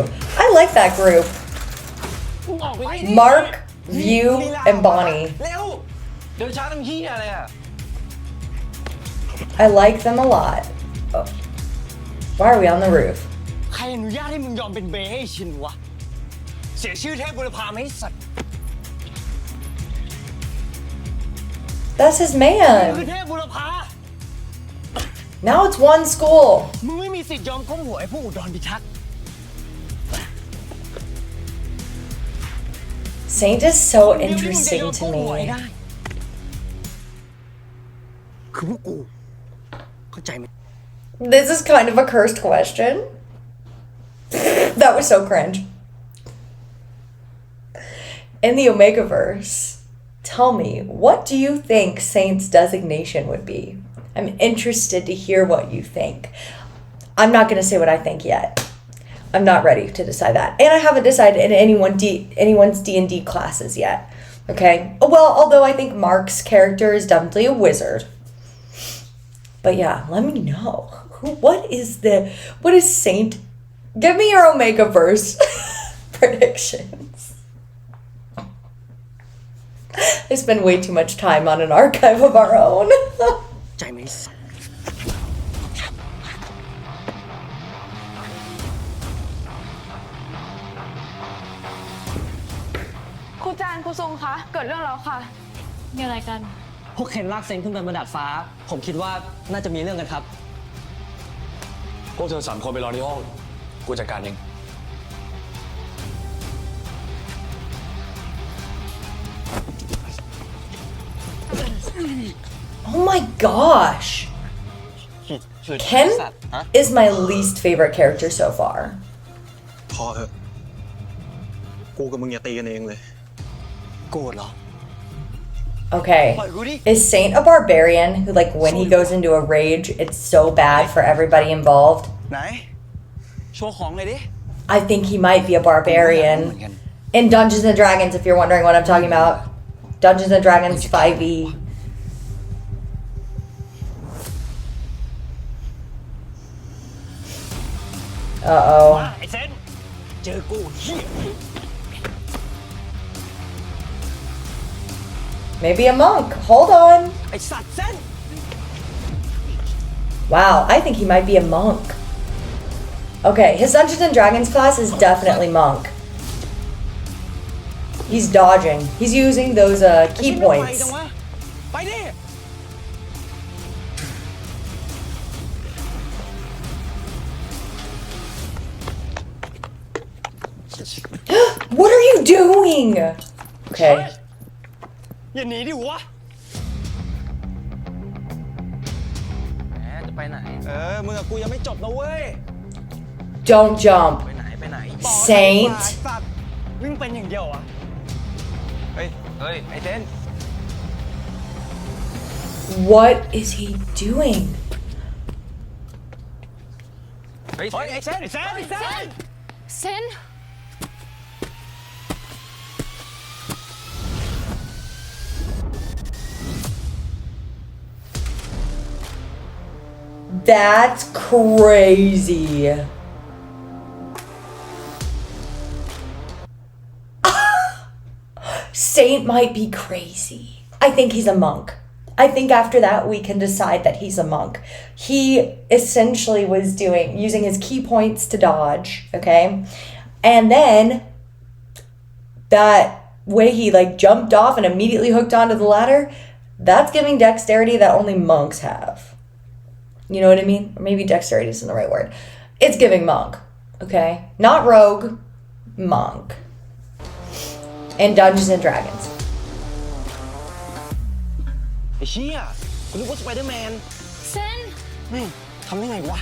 I like that group. มึงออกไปดิ Mark, View, and Bonnie. เร็วเดินช้าทั้งที่อะไรอะ I like them a lot. Oh. Why are we on the roof? ใครอนุญาตให้มึงยอมเป็นเบย์ให้ชินวะ เสียชื่อเทพบุรพาไหมสัตว์ That's his คือ man. เทพบุรพา Now it's one school. มึงไม่มีสิทธิ์ยอมก้มหัวไอ้พวกอุดรพิทักษ์ Saint is so เดียวที่มึงจะ interesting ยอม to ก้มหัวให้ me. ได้ คือพวกกู เข้าใจไหม This is kind of a cursed question. That was so cringe. In the Omegaverse, tell me, what do you think Saint's designation would be? I'm interested to hear what you think. I'm not going to say what I think yet. I'm not ready to decide that. And I haven't decided in anyone's D&D classes yet. Okay? Well, although I think Mark's character is definitely a wizard. But yeah, let me know. What is Saint? Give me your Omegaverse predictions. I spend way too much time on an archive of our own. ใจไหมสัตว์ ครูจานครูทรงคะ เกิดเรื่องแล้วค่ะ มีอะไรกัน พวกเคนลากเซนขึ้นไปบนดาดฟ้า ผมคิดว่าน่าจะมีเรื่องกันครับ พวกเธอ3 คนไปรอที่ห้อง กูจัดการเอง Oh my gosh. Ken is my least favorite character so far. พอเถอะ กูกับมึงอย่าตีกันเองเลย โกรธเหรอ Okay. Is Saint a barbarian who, like, when he goes into a rage, it's so bad for everybody involved? ไหน โชว์ของเลยดิ I think he might be a barbarian. In Dungeons and Dragons, if you're wondering what I'm talking about. Dungeons and Dragons 5e. Uh-oh. ไอ้เซนเจอกูเหี้ย Maybe a monk. Hold on. ไอ้สัตว์เซน Wow, I think he might be a monk. Okay, his Dungeons and Dragons class is definitely monk. He's dodging. He's using those key points. ไปดิ What are you doing? Okay. อย่าหนีดิวะ แหมจะไปไหน มึงกับกูยังไม่จบนะเว้ย Don't jump. ไปไหน ไปไหน Saint. สัตว์วิ่งเป็นอย่างเดียวอะ เฮ้ย ไอ้เต้น What is he doing? เฮ้ย ไอ้เต้น ไอ้เซนไอ้เซน เซน That's crazy. Saint might be crazy. I think he's a monk. I think after that we can decide that he's a monk. He essentially was using his key points to dodge, okay? And then that way he like jumped off and immediately hooked onto the ladder, that's giving dexterity that only monks have. You know what I mean? Or maybe dexterity isn't the right word. It's giving monk, okay? Not rogue, monk. And Dungeons and Dragons. ไอ้เชี่ยกูนึกว่าสไปเดอร์แมน เซน แม่งทำได้ไงวะ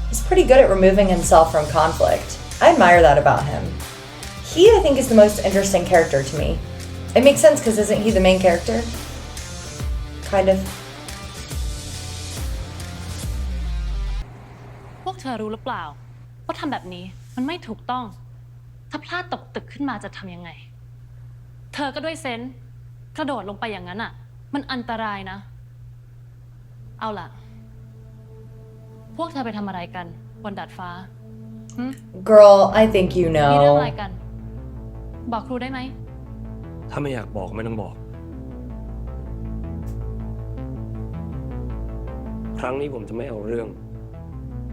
He's pretty good at removing himself from conflict. I admire that about him. He, I think, is the most interesting character to me. It makes sense because isn't he the main character? Kind of. พวกเธอรู้หรือเปล่าว่าทำแบบนี้มันไม่ถูกต้อง ถ้าพลาดตกตึกขึ้นมาจะทำยังไง เธอก็ด้วยเซนส์กระโดดลงไปอย่างนั้นอ่ะ มันอันตรายนะ เอาล่ะ พวกเธอไปทำอะไรกันบนดาดฟ้า Girl, I think you มีเรื่องอะไร know. กัน บอกครูได้ไหม ถ้าไม่อยากบอกไม่ต้องบอก ครั้งนี้ผมจะไม่เอาเรื่อง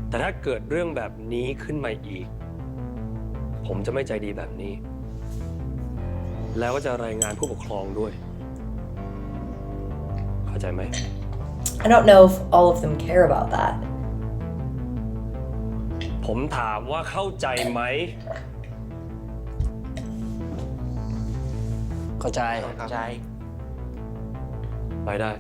แต่ถ้าเกิดเรื่องแบบนี้ขึ้นมาอีก ผมจะไม่ใจดีแบบนี้ แล้วก็จะรายงานผู้ปกครองด้วย เข้าใจไหม I don't know if all of them care about that. ผมถามว่าเข้าใจไหม เข้าใจ ไปได้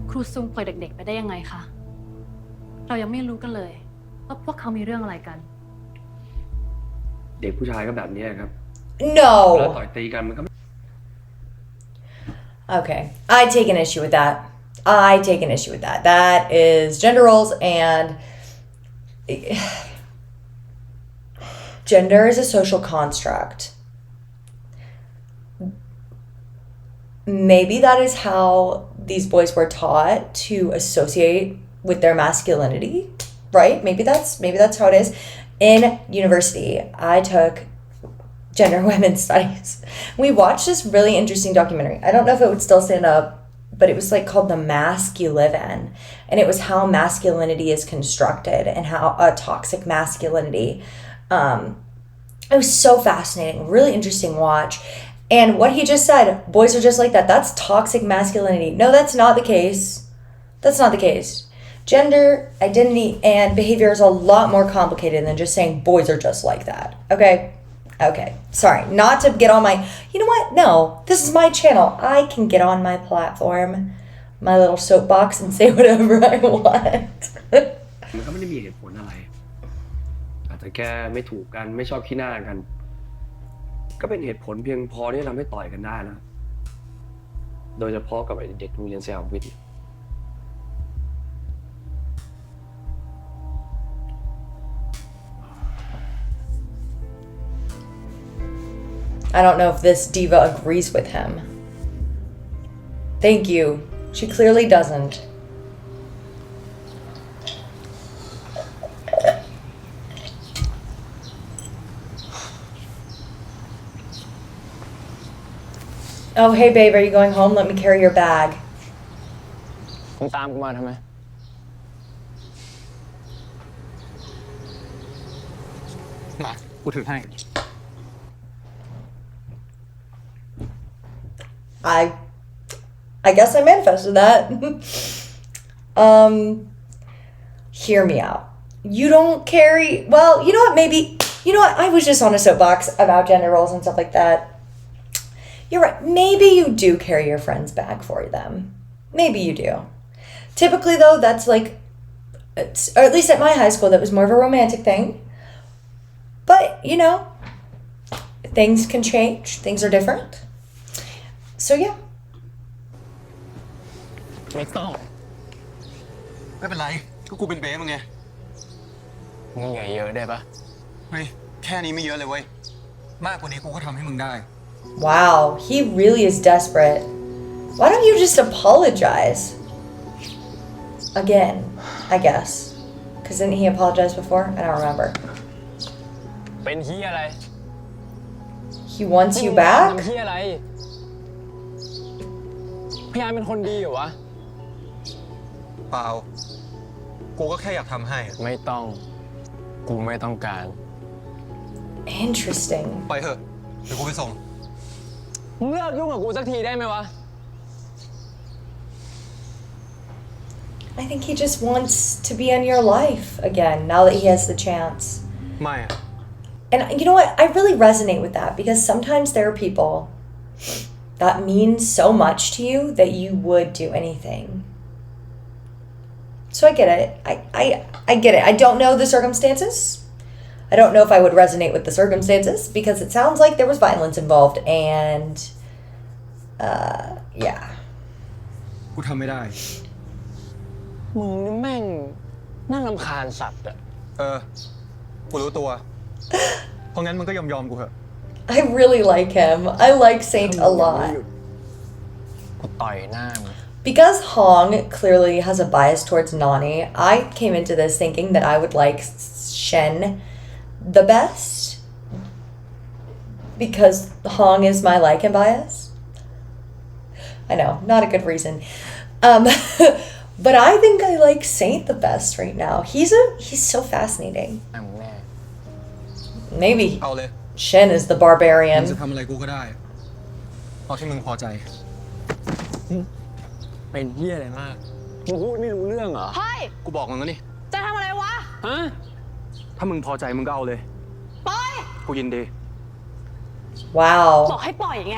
ครูซุงปล่อยเด็กๆไปได้ยังไงคะ เรายังไม่รู้กันเลยว่าพวกเขามีเรื่องอะไรกัน เด็กผู้ชายก็แบบนี้ครับ No. แล้วต่อยตีกันมันก็ Okay. I take an issue with that. I take an issue with that. That is gender roles, and gender is a social construct. Maybe that is how these boys were taught to associate with their masculinity, right? Maybe that's how it is. In university, I took gender and women's studies. We watched this really interesting documentary. I don't know if it would still stand up, but it was like called The Mask You Live In. And it was how masculinity is constructed and how a toxic masculinity. It was so fascinating, really interesting watch. And what he just said, boys are just like that. That's toxic masculinity. No, that's not the case. That's not the case. Gender, identity, and behavior is a lot more complicated than just saying boys are just like that. Okay? Okay. Sorry. Not to get on my... You know what? No. This is my channel. I can get on my platform, my little soapbox, and say whatever I want. มันก็ไม่ได้มีเหตุผลอะไร แต่ จะแค่ไม่ถูกกันไม่ชอบขี้หน้ากัน ก็เป็นเหตุผลเพียงพอที่จะทำให้ต่อยกันได้นะ โดยเฉพาะกับไอ้เด็กโรงเรียนสยามวิทย์ I don't know if this diva agrees with him. Thank you. She clearly doesn't. Oh, hey babe, are you going home? Let me carry your bag. มึงตามกูมาทำไม มากูถือให้ I guess I manifested that. Hear me out. You don't carry, well, you know what, maybe, you know what, I was just on a soapbox about gender roles and stuff like that. You're right, maybe you do carry your friend's bag for them. Maybe you do. Typically though, that's like, or at least at my high school, that was more of a romantic thing. But, you know, things can change, things are different. So yeah. ไม่ต้อง ไม่เป็นไรก็กูเป็นเบ้มึงไง มึงอย่าเยอะได้ปะ เฮ้ยแค่นี้ไม่เยอะเลยเว้ยมากกว่านี้กูก็ทำให้มึงได้ Wow, he really is desperate. Why don't you just apologize? Again, I guess. Because didn't he apologize before? I don't remember. เป็นเฮียอะไร He wants you ทำ back? เฮียอะไร พยายามเป็นคนดีเหรอวะ เปล่ากูก็แค่อยากทำให้ ไม่ต้อง กูไม่ต้องการ Interesting. ไปเถอะเดี๋ยวกูไปส่ง มึงเลิกยุ่งกับกูสักทีได้ไหมวะ I think he just wants to be in your life again now that he has the chance. ไม่อะ And you know what? I really resonate with that because sometimes there are people that mean so much to you that you would do anything. So I get it. I get it. I don't know the circumstances. I don't know if I would resonate with the circumstances because it sounds like there was violence involved and yeah. กูทำไม่ได้ มึงนี่แม่งน่ารำคาญสัตว์อะ กูรู้ตัว เพราะงั้นมึงก็ยอมกูเถอะ I really like him. I like Saint a lot. กูต่อยหน้ามึง Because Hong clearly has a bias towards Nani, I came into this thinking that I would like Shen the best. Because Hong is my like and bias. I know, not a good reason. But I think I like Saint the best right now. He's so fascinating. แม่งแน่ Maybe เอาเลย Shen is the มึง barbarian. จะทำอะไรกูก็ได้เอาที่มึงพอใจ เป็นเฮียอะไรมาก มึงพูดไม่รู้เรื่องเหรอ เฮ้ย กูบอกมึงแล้วนี่ จะทำอะไรวะ ฮะ ถ้ามึงพอใจมึงก็เอาเลย ปล่อย กูยินดี Wow. บอกให้ปล่อยไง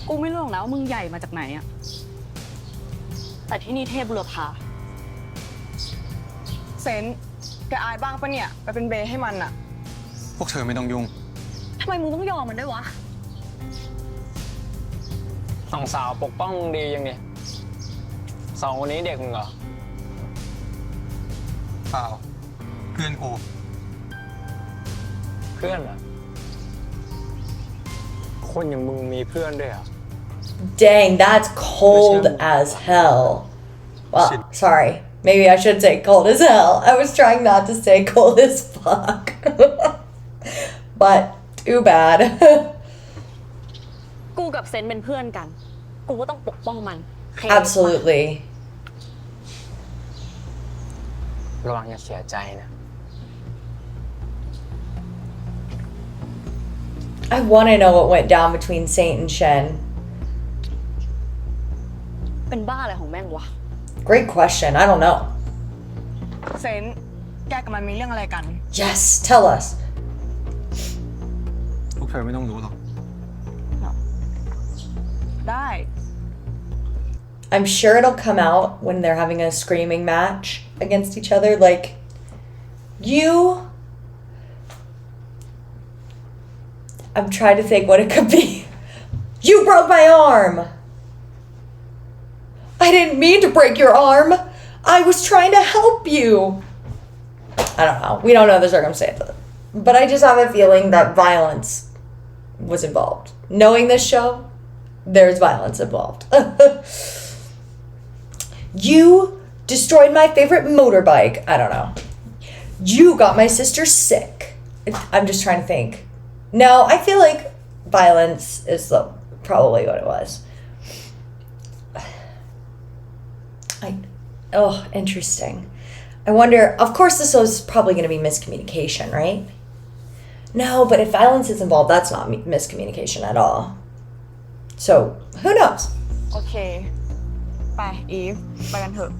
กูไม่รู้หรอกนะว่ามึงใหญ่มาจากไหนอะแต่ที่นี่เทพบุรพา เซนแกอายบ้างปะเนี่ย ไปเป็นเบย์ให้มันอะ พวกเธอไม่ต้องยุ่ง ทำไมมึงต้องยอมมันด้วยวะ สองสาวปกป้องมึงดียังเนี่ยสองคนนี้เด็กมึงเหรอ เปล่า เพื่อนกู เพื่อนเหรอ คนอย่างมึงมีเพื่อนด้วยเหรอ Dang, that's cold as hell. Well, sorry. Maybe I should say cold as hell. I was trying not to say cold as fuck. But too bad. กูกับเซนเป็นเพื่อนกัน กูก็ต้องปกป้องมัน Absolutely. ระวังอย่าเสียใจนะ I want to know what went down between Saint and Shen. เป็นบ้าอะไรของแม่งวะ Great question. I don't know. เซนแกกับมันมีเรื่องอะไรกัน Yes, tell us. พวกเธอไม่ต้องรู้หรอก ได้ I'm sure it'll come out when they're having a screaming match against each other. Like, I'm trying to think what it could be. You broke my arm. I didn't mean to break your arm. I was trying to help you. I don't know. We don't know the circumstances. But I just have a feeling that violence was involved. Knowing this show, there's violence involved. You destroyed my favorite motorbike. I don't know. You got my sister sick. I'm just trying to think. No, I feel like violence is probably what it was. Interesting. I wonder, of course this was probably going to be miscommunication, right? No, but if violence is involved, that's not miscommunication at all. So, who knows? โอเค ไป อีฟ ไปกันเถอะ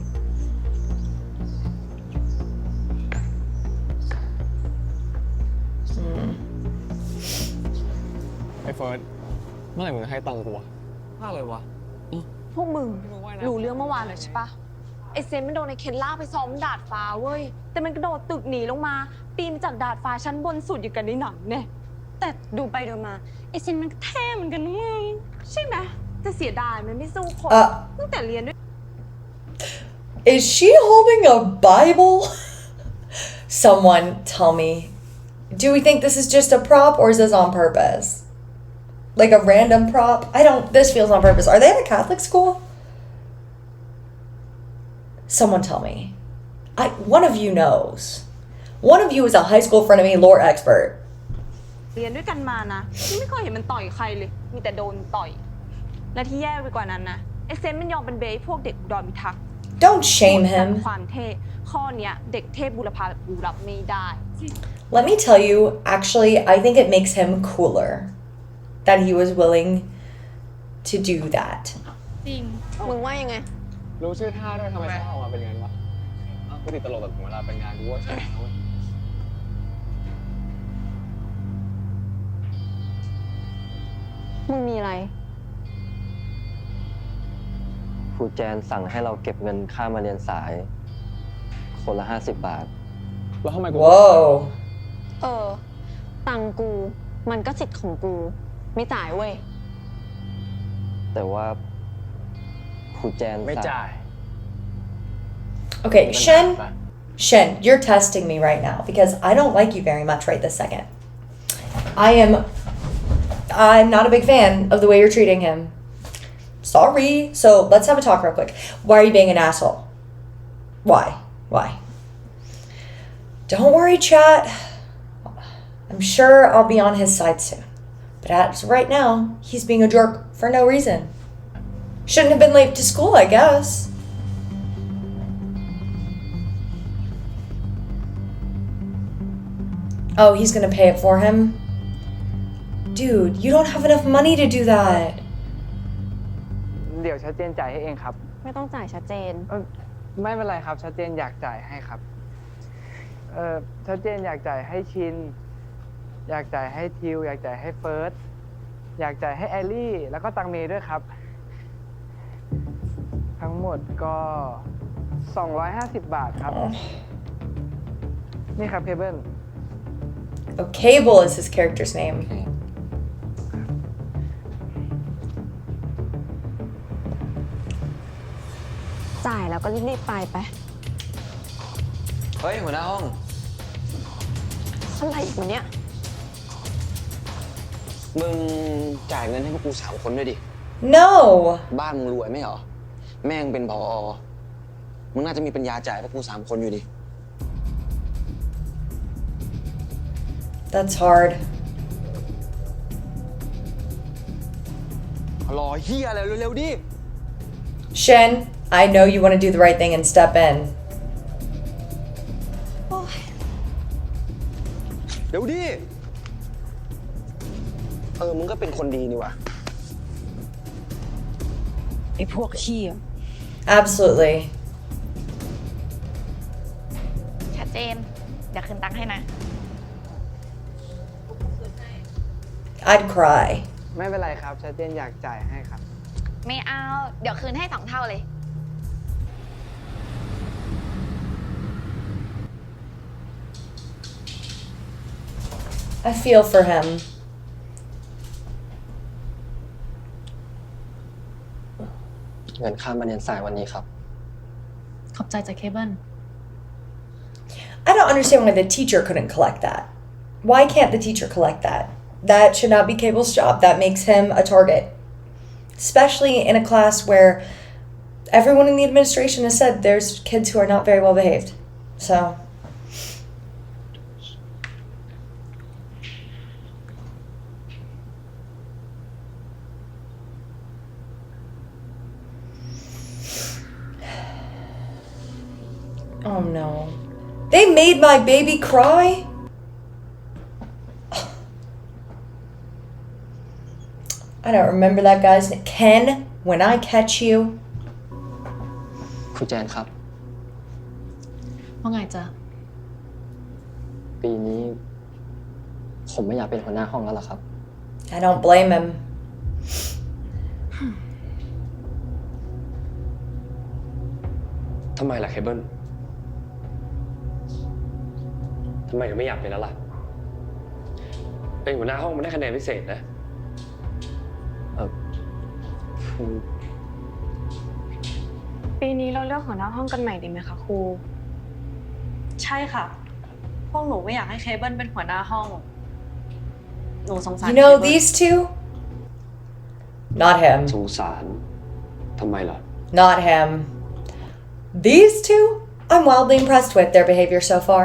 ไอ้เฟิร์สเมื่อไหร่มึงจะให้ตังค์กูวะ อะไรวะ พวกมึงรู้เรื่องเมื่อวานเลยใช่ปะไอเซนมันโดนไอเคนลากไปซ้อมดาดฟ้าเว้ย แต่มันกระโดดตึกหนีลงมา ปีนจากดาดฟ้าชั้นบนสุดอย่างกันในหนังเนี่ยแต่ดูไปดูมาไอเซนมันก็เท่เหมือนกันนะมึงใช่ไหมแต่เสียดายมันไม่สู้คนตั้งแต่เรียนด้วย Is she holding a Bible? Someone tell me. Do we think this is just a prop or is this on purpose? Like a random prop? This feels on purpose. Are they at a Catholic school? Someone tell me. One of you knows. One of you is a high school frenemy lore expert. เรียนด้วยกันมานะที่ไม่เคยเห็นมันต่อยใครเลยมีแต่โดนต่อยและที่แย่ไปกว่านั้นนะไอเซนมันยอมเป็นเบย์พวกเด็กอุดรพิทักษ์ Don't shame him. ความเท่ข้อเนี้ยเด็กเทพบุรพาแบบกูรับไม่ได้ Let me tell you, actually, I think it makes him cooler that he was willing to do that. จริง มึงว่ายังไง รู้ชื่อท่าด้วยทำไมท่าออกมาเป็นงั้นวะกูติดตลกแบบเวลาไปงานกูว่าใช่ไหม มึงมีอะไร ครูแจนสั่งให้เราเก็บเงินค่ามาเรียนสาย คนละ50 บาท แล้วทำไมกู Whoa. ตังกูมันก็สิทธิ์ของกูไม่จ่ายเว้ย แต่ว่าครูแจน ไม่จ่าย Okay, Shen, you're testing me right now because I don't like you very much right this second. I'm not a big fan of the way you're treating him. Sorry. So let's have a talk real quick. Why are you being an asshole? Why? Don't worry, chat. I'm sure I'll be on his side soon. But as right now, he's being a jerk for no reason. Shouldn't have been late to school, I guess. Oh, he's gonna pay it for him? Dude, you don't have enough money to do that. เดี๋ยวชัดเจนจ่ายให้เองครับ ไม่ต้องจ่ายชัดเจน ไม่เป็นไรครับชัดเจนอยากจ่ายให้ครับชัดเจนอยากจ่ายให้ชิน อยากจ่ายให้ทิว อยากจ่ายให้เฟิร์ส อยากจ่ายให้แอลลี่ แล้วก็ตังเมย์ด้วยครับ ทั้งหมดก็250 บาทครับ นี่ครับเคเบิล Oh, Cable is his character's name. จ่ายแล้วก็รีบๆไป เฮ้ยหัวหน้าห้อง อะไรอีกวันเนี้ย มึงจ่ายเงินให้พวกกู3 คนด้วยดิ No. บ้านมึงรวยไหมเหรอ แม่งเป็นผอ.มึงน่าจะมีปัญญาจ่ายพวกกู3 คนอยู่ดิ That's hard. รอเฮียอะไรเร็วๆดิ Shen, I know you want to do the right thing and step in. เดี๋ยวดิ มึงก็เป็นคนดีนี่วะ ไอ้พวกขี้ Absolutely. ชัดเจนเดี๋ยวคืนตังค์ให้นะ I'd cry. ไม่เป็นไรครับชัดเจนอยากจ่ายให้ครับ ไม่เอา เดี๋ยวคืนให้2 เท่าเลย I feel for him. เงินค่ามาเรียนสายวันนี้ครับ ขอบใจจากเคเบิล I don't understand why the teacher couldn't collect that. Why can't the teacher collect that? That should not be Cable's job. That makes him a target. Especially in a class where everyone in the administration has said there's kids who are not very well behaved. So. Oh no. They made my baby cry? I don't remember that guy's name. Ken, when I catch you. ครูแจนครับ ว่าไงจ๊ะ ปีนี้ ผมไม่อยากเป็นหัวหน้าห้องแล้วล่ะครับ I don't blame him. ทำไมล่ะเคเบิลทำไมถึงไม่อยากเป็นแล้วล่ะ เป็นหัวหน้าห้องมันได้คะแนนพิเศษนะ คือ ปีนี้เราเลือกหัวหน้าห้องกันใหม่ดีไหมคะครู ใช่ค่ะ พวกหนูไม่อยากให้เคเบิลเป็นหัวหน้าห้อง หนูสงสาร You know these two? Not him. สงสารทำไมล่ะ Not him. These two? I'm wildly impressed with their behavior so far.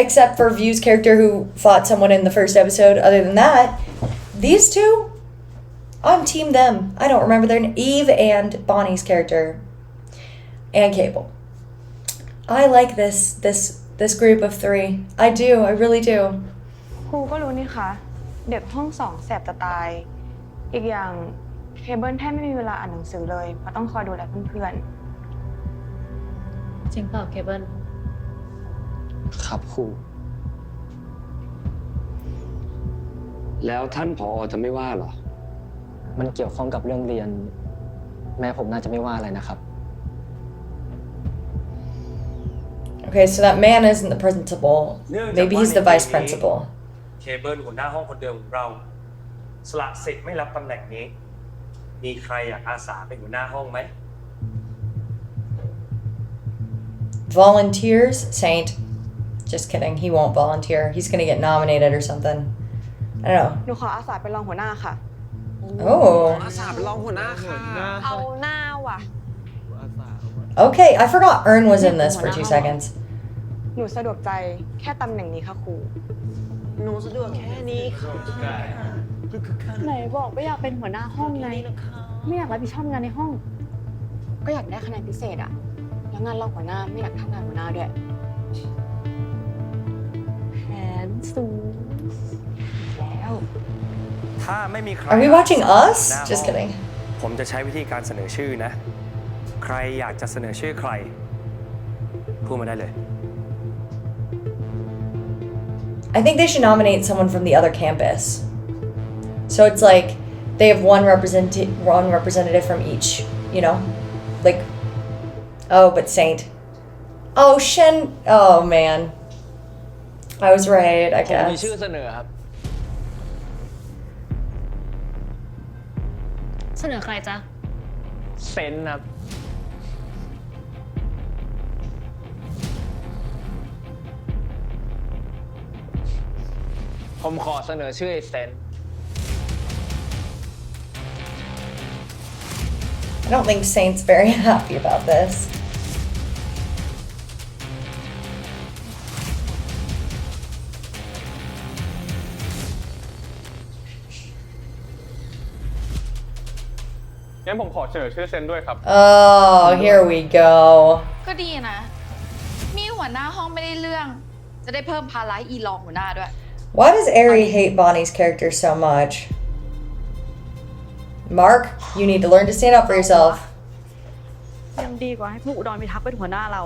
Except for View's character who fought someone in the first episode. Other than that, these two? I'm team them. I don't remember their name. Eve and Bonnie's character. And Cable. I like this group of 3. I do. I really do. ครูก็รู้นี่คะเด็กห้อง2แสบจะตาย อีกอย่างเคเบิลแทบไม่มีเวลาอ่านหนังสือเลยเพราะต้องคอยดูแลเพื่อน จริงเปล่าเคเบิล ครับครู แล้วท่านผอจะไม่ว่าเหรอ มันเกี่ยวข้องกับเรื่องเรียน แม่ผมน่าจะไม่ว่าอะไรนะครับ Okay, so that man isn't the principal. Maybe he's the vice principal. เคเบิลหัวหน้าห้องคนเดิมของเรา สละสิทธิ์ไม่รับตำแหน่งนี้ มีใครอยากอาสาเป็นหัวหน้าห้องไหม Volunteers? Saint. Just kidding. He won't volunteer. He's gonna get nominated or something. I don't know. ๆหนูขออาสาเป็นรองหัวหน้าค่ะ Oh. อาสาเป็นรองหัวหน้าค่ะ เอาหน้าว่ะ Okay, I forgot Ern was in this for 2 seconds. หนูสะดวกใจแค่ตำแหน่งนี้ค่ะครู หนูสะดวกแค่นี้ค่ะ ไหนบอกไม่อยากเป็นหัวหน้าห้องไง ไม่อยากรับผิดชอบงานในห้อง ก็อยากได้คะแนนพิเศษอะแล้วงานรองหัวหน้าไม่อยากทำงานหัวหน้าด้วย แผนสูงแล้ว ถ้าไม่มีใคร Are we watching us? Just kidding. ผมจะใช้วิธีการเสนอชื่อนะ ใครอยากจะเสนอชื่อใคร พูดมาได้เลย I think they should nominate someone from the other campus. So it's like they have one representative from each, you know? Like, oh, but Saint. Oh, Shen. Oh, man. I was right, I ผมมี guess. ชื่อเสนอครับ เสนอใครจ๊ะ เซนครับ ผมขอเสนอชื่อไอ้เซน I don't think Saint's very happy about this.งั้นผมขอเสนอชื่อเซนด้วยครับ Oh, here we go. ก็ดีนะ มีหัวหน้าห้องไม่ได้เรื่อง จะได้เพิ่มภาระอีรองหัวหน้าด้วย Why does Ari hate Bonnie's character so much? Mark, you need to learn to stand up for yourself. ยังดีกว่าให้พวกอุดรพิทักษ์เป็นหัวหน้าเรา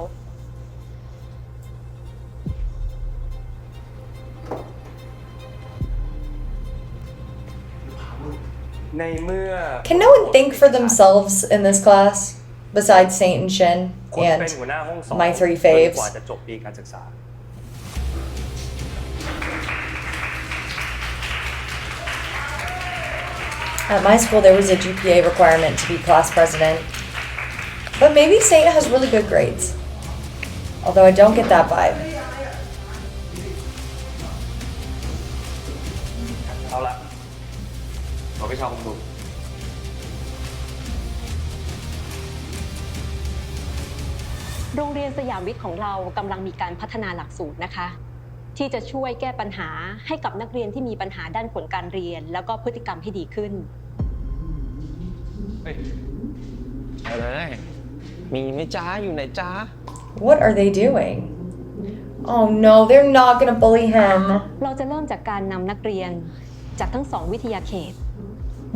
พ ในเมื่อ Can no one think for themselves in this class besides Saint and Shin คุณ and เป็นหัวหน้าห้องสอน my three จน faves? กว่าจะจบปีการศึกษา At my school, there was a GPA requirement to be class president. But maybe Saint has really good grades. Although I don't get that vibe. เอาละขอวิชาคอมดู โรงเรียนสยามวิทย์ของเรากำลังมีการพัฒนาหลักสูตรนะคะ ที่จะช่วยแก้ปัญหาให้กับนักเรียนที่มีปัญหาด้านผลการเรียน แล้วก็พฤติกรรมให้ดีขึ้น อะไรมีไหมจ้าอยู่ไหนจ้า What are they doing? Oh no, they're not gonna bully him. เราจะเริ่มจากการนำนักเรียนจากทั้ง2วิทยาเขต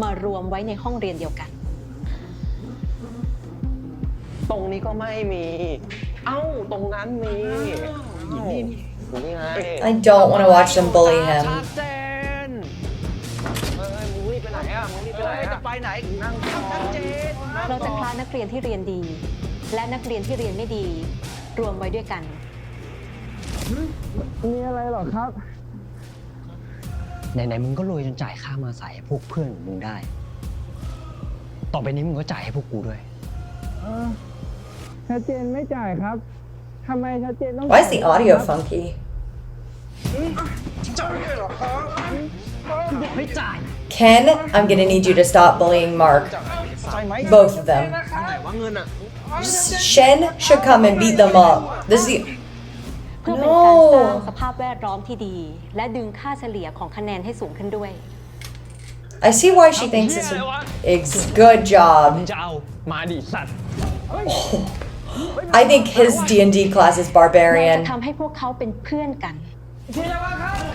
มารวมไว้ในห้องเรียนเดียวกัน ตรงนี้ก็ไม่มี เอ้าตรงนั้นมีนี่ไง I don't want to watch them bully him. ชัดเจนมึงรีบไปไหนอ่ะมึงรีบไปไหนจะไปไหนนั่งชัดเจน เราจะคลาสนักเรียนที่เรียนดี และนักเรียนที่เรียนไม่ดี รวมไว้ด้วยกัน มีอะไรหรอครับ ไหนๆมึงก็รวยจนจ่ายค่ามาใส่ให้พวกเพื่อนของมึงได้ ต่อไปนี้มึงก็จ่ายให้พวกกูด้วย ชัดเจนไม่จ่ายครับ ทำไมชัดเจนต้อง Why is the audio funky? จ่ายเหรอครับ บอกให้จ่าย Ken, I'm gonna need you to stop bullying Mark. Both of them. ไหนว่าเงินอ่ะ Shen should come and beat them up. This is the... เพื่อเป็นการสร้าง No. สภาพแวดล้อมที่ดี และดึงค่าเฉลี่ยของคะแนนให้สูงขึ้นด้วย I see why she thinks it's a good job. จะเอามาดิสัตว์ I think his D&D class is เราจะ barbarian. ทำให้พวกเขาเป็นเพื่อนกัน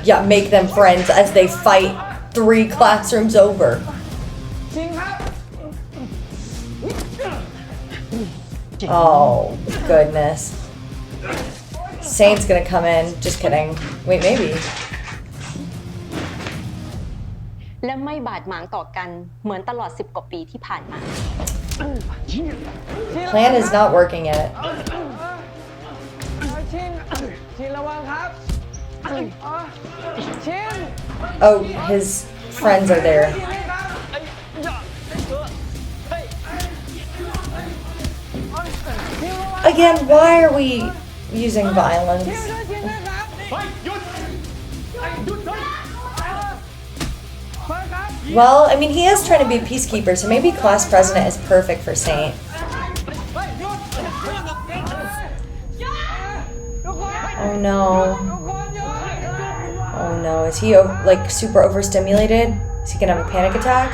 Yeah, make them friends as they fight 3 classrooms over. จริงครับ Oh, goodness. Saint's gonna come in. Just kidding. Wait, maybe. และไม่บาดหมางต่อกันเหมือนตลอด10 กว่าปีที่ผ่านมา Plan is not working yet. ชินระวังครับชิน Oh, his friends are there. Again, why are we using violence? Well, I mean, he is trying to be a peacekeeper, so maybe class president is perfect for Saint. Oh no. Oh no, is he like super overstimulated? Is he gonna have a panic attack?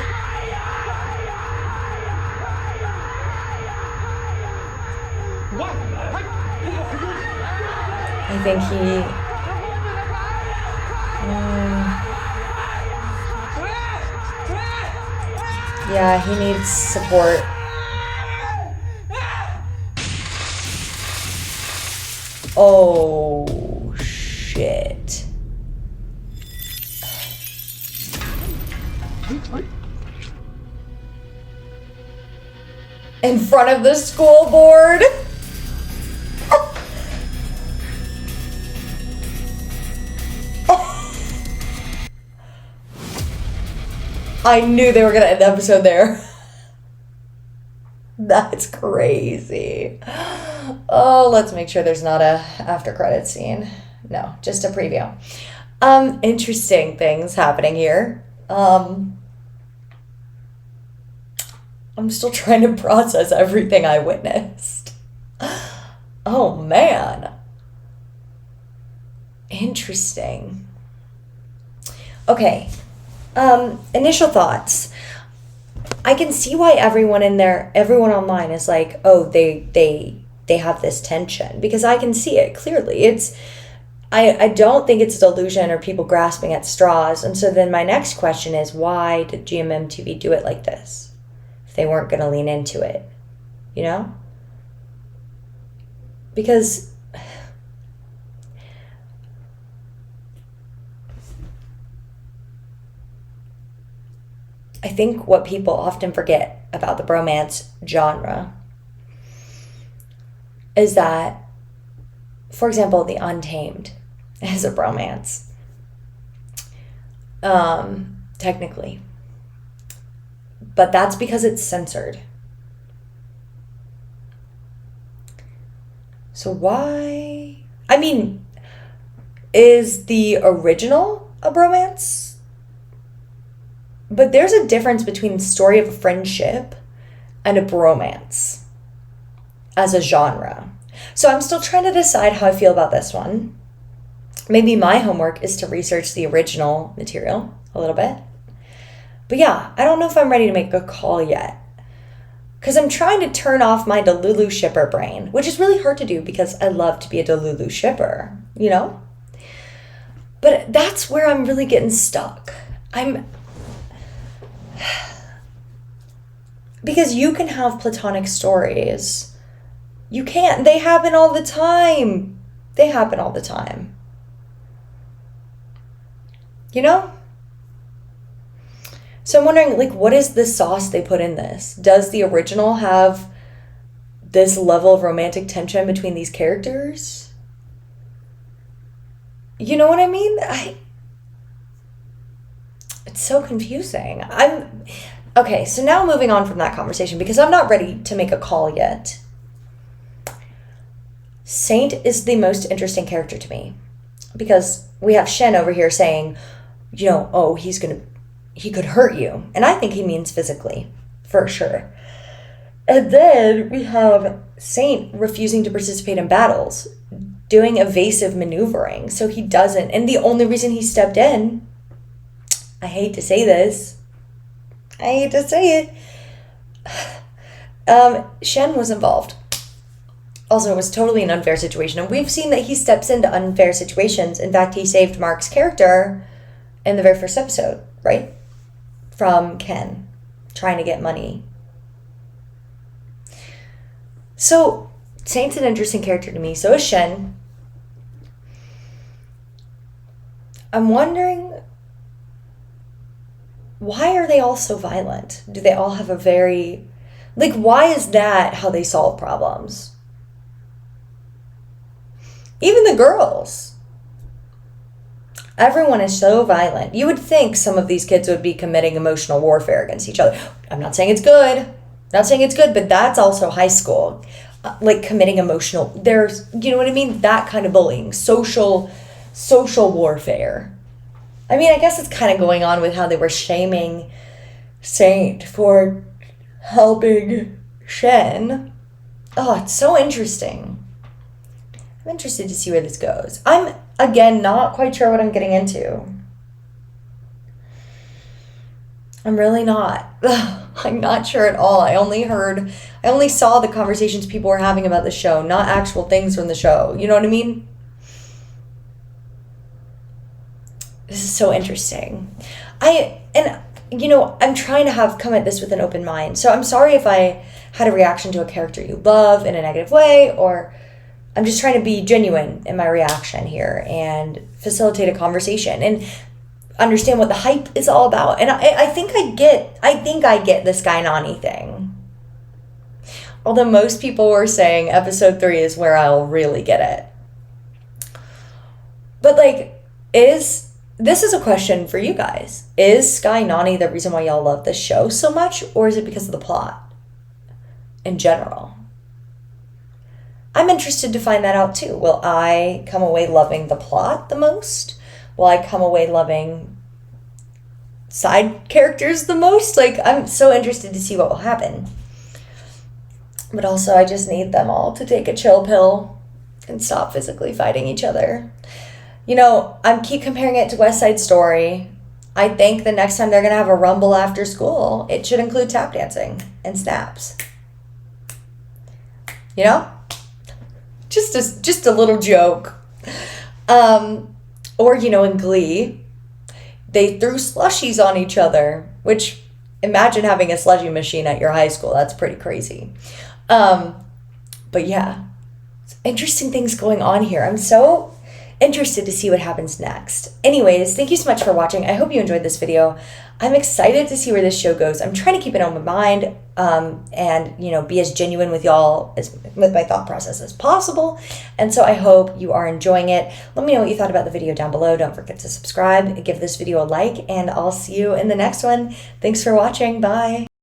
I think he... yeah, he needs support. Oh, shit. In front of the school board? I knew they were gonna end the episode there. That's crazy. Oh, let's make sure there's not a after credit scene. No, just a preview. Interesting things happening here. I'm still trying to process everything I witnessed. Oh man. Interesting. Okay. Initial thoughts. I can see why everyone online is like, oh, they have this tension, because I can see it clearly. I don't think it's a delusion or people grasping at straws. And so then my next question is, why did GMMTV do it like this if they weren't going to lean into it? You know? Because I think what people often forget about the bromance genre is that, for example, The Untamed is a bromance. Technically. But that's because it's censored. So why? I mean, is the original a bromance? But there's a difference between the story of a friendship and a bromance as a genre. So I'm still trying to decide how I feel about this one. Maybe my homework is to research the original material a little bit. But yeah, I don't know if I'm ready to make a call yet. Because I'm trying to turn off my Delulu shipper brain, which is really hard to do because I love to be a Delulu shipper, you know? But that's where I'm really getting stuck. Because you can have platonic stories. You can't. They happen all the time. They happen all the time. You know? So I'm wondering, like, what is the sauce they put in this? Does the original have this level of romantic tension between these characters? You know what I mean? It's so confusing. Okay, so now moving on from that conversation, because I'm not ready to make a call yet. Saint is the most interesting character to me. Because we have Shen over here saying, you know, oh, he could hurt you. And I think he means physically, for sure. And then we have Saint refusing to participate in battles, doing evasive maneuvering. So he doesn't. And the only reason he stepped in, I hate to say this, Shen was involved. Also, it was totally an unfair situation. And we've seen that he steps into unfair situations. In fact, he saved Mark's character in the very first episode, right? From Ken trying to get money. So, Saint's an interesting character to me. So is Shen. I'm wondering, why are they all so violent? Do they all have a very... Like, why is that how they solve problems? Even the girls. Everyone is so violent. You would think some of these kids would be committing emotional warfare against each other. I'm not saying it's good. But that's also high school. Like committing emotional... There's, you know what I mean? That kind of bullying. Social warfare. I mean, I guess it's kind of going on with how they were shaming Saint for helping Shen. Oh, it's so interesting. I'm interested to see where this goes. I'm, again, not quite sure what I'm getting into. I'm really not. I'm not sure at all. I only saw the conversations people were having about the show, not actual things from the show. You know what I mean? This is so interesting. I'm trying to come at this with an open mind. So I'm sorry if I had a reaction to a character you love in a negative way, or I'm just trying to be genuine in my reaction here and facilitate a conversation and understand what the hype is all about. And I think I get the skynani thing. Although most people were saying episode 3 is where I'll really get it. But this is a question for you guys. Is skynani the reason why y'all love this show so much, or is it because of the plot in general? I'm interested to find that out too. Will I come away loving the plot the most? Will I come away loving side characters the most? I'm so interested to see what will happen. But also, I just need them all to take a chill pill and stop physically fighting each other. You know, I keep comparing it to West Side Story. I think the next time they're going to have a rumble after school, it should include tap dancing and snaps. You know? Just a little joke. Or, in Glee, they threw slushies on each other, which, imagine having a slushie machine at your high school. That's pretty crazy. But yeah, interesting things going on here. interested to see what happens next. Anyways, thank you so much for watching. I hope you enjoyed this video. I'm excited to see where this show goes. I'm trying to keep it on my mind and, you know, be as genuine with y'all as with my thought process as possible. And so I hope you are enjoying it. Let me know what you thought about the video down below. Don't forget to subscribe, give this video a like, and I'll see you in the next one. Thanks for watching. Bye.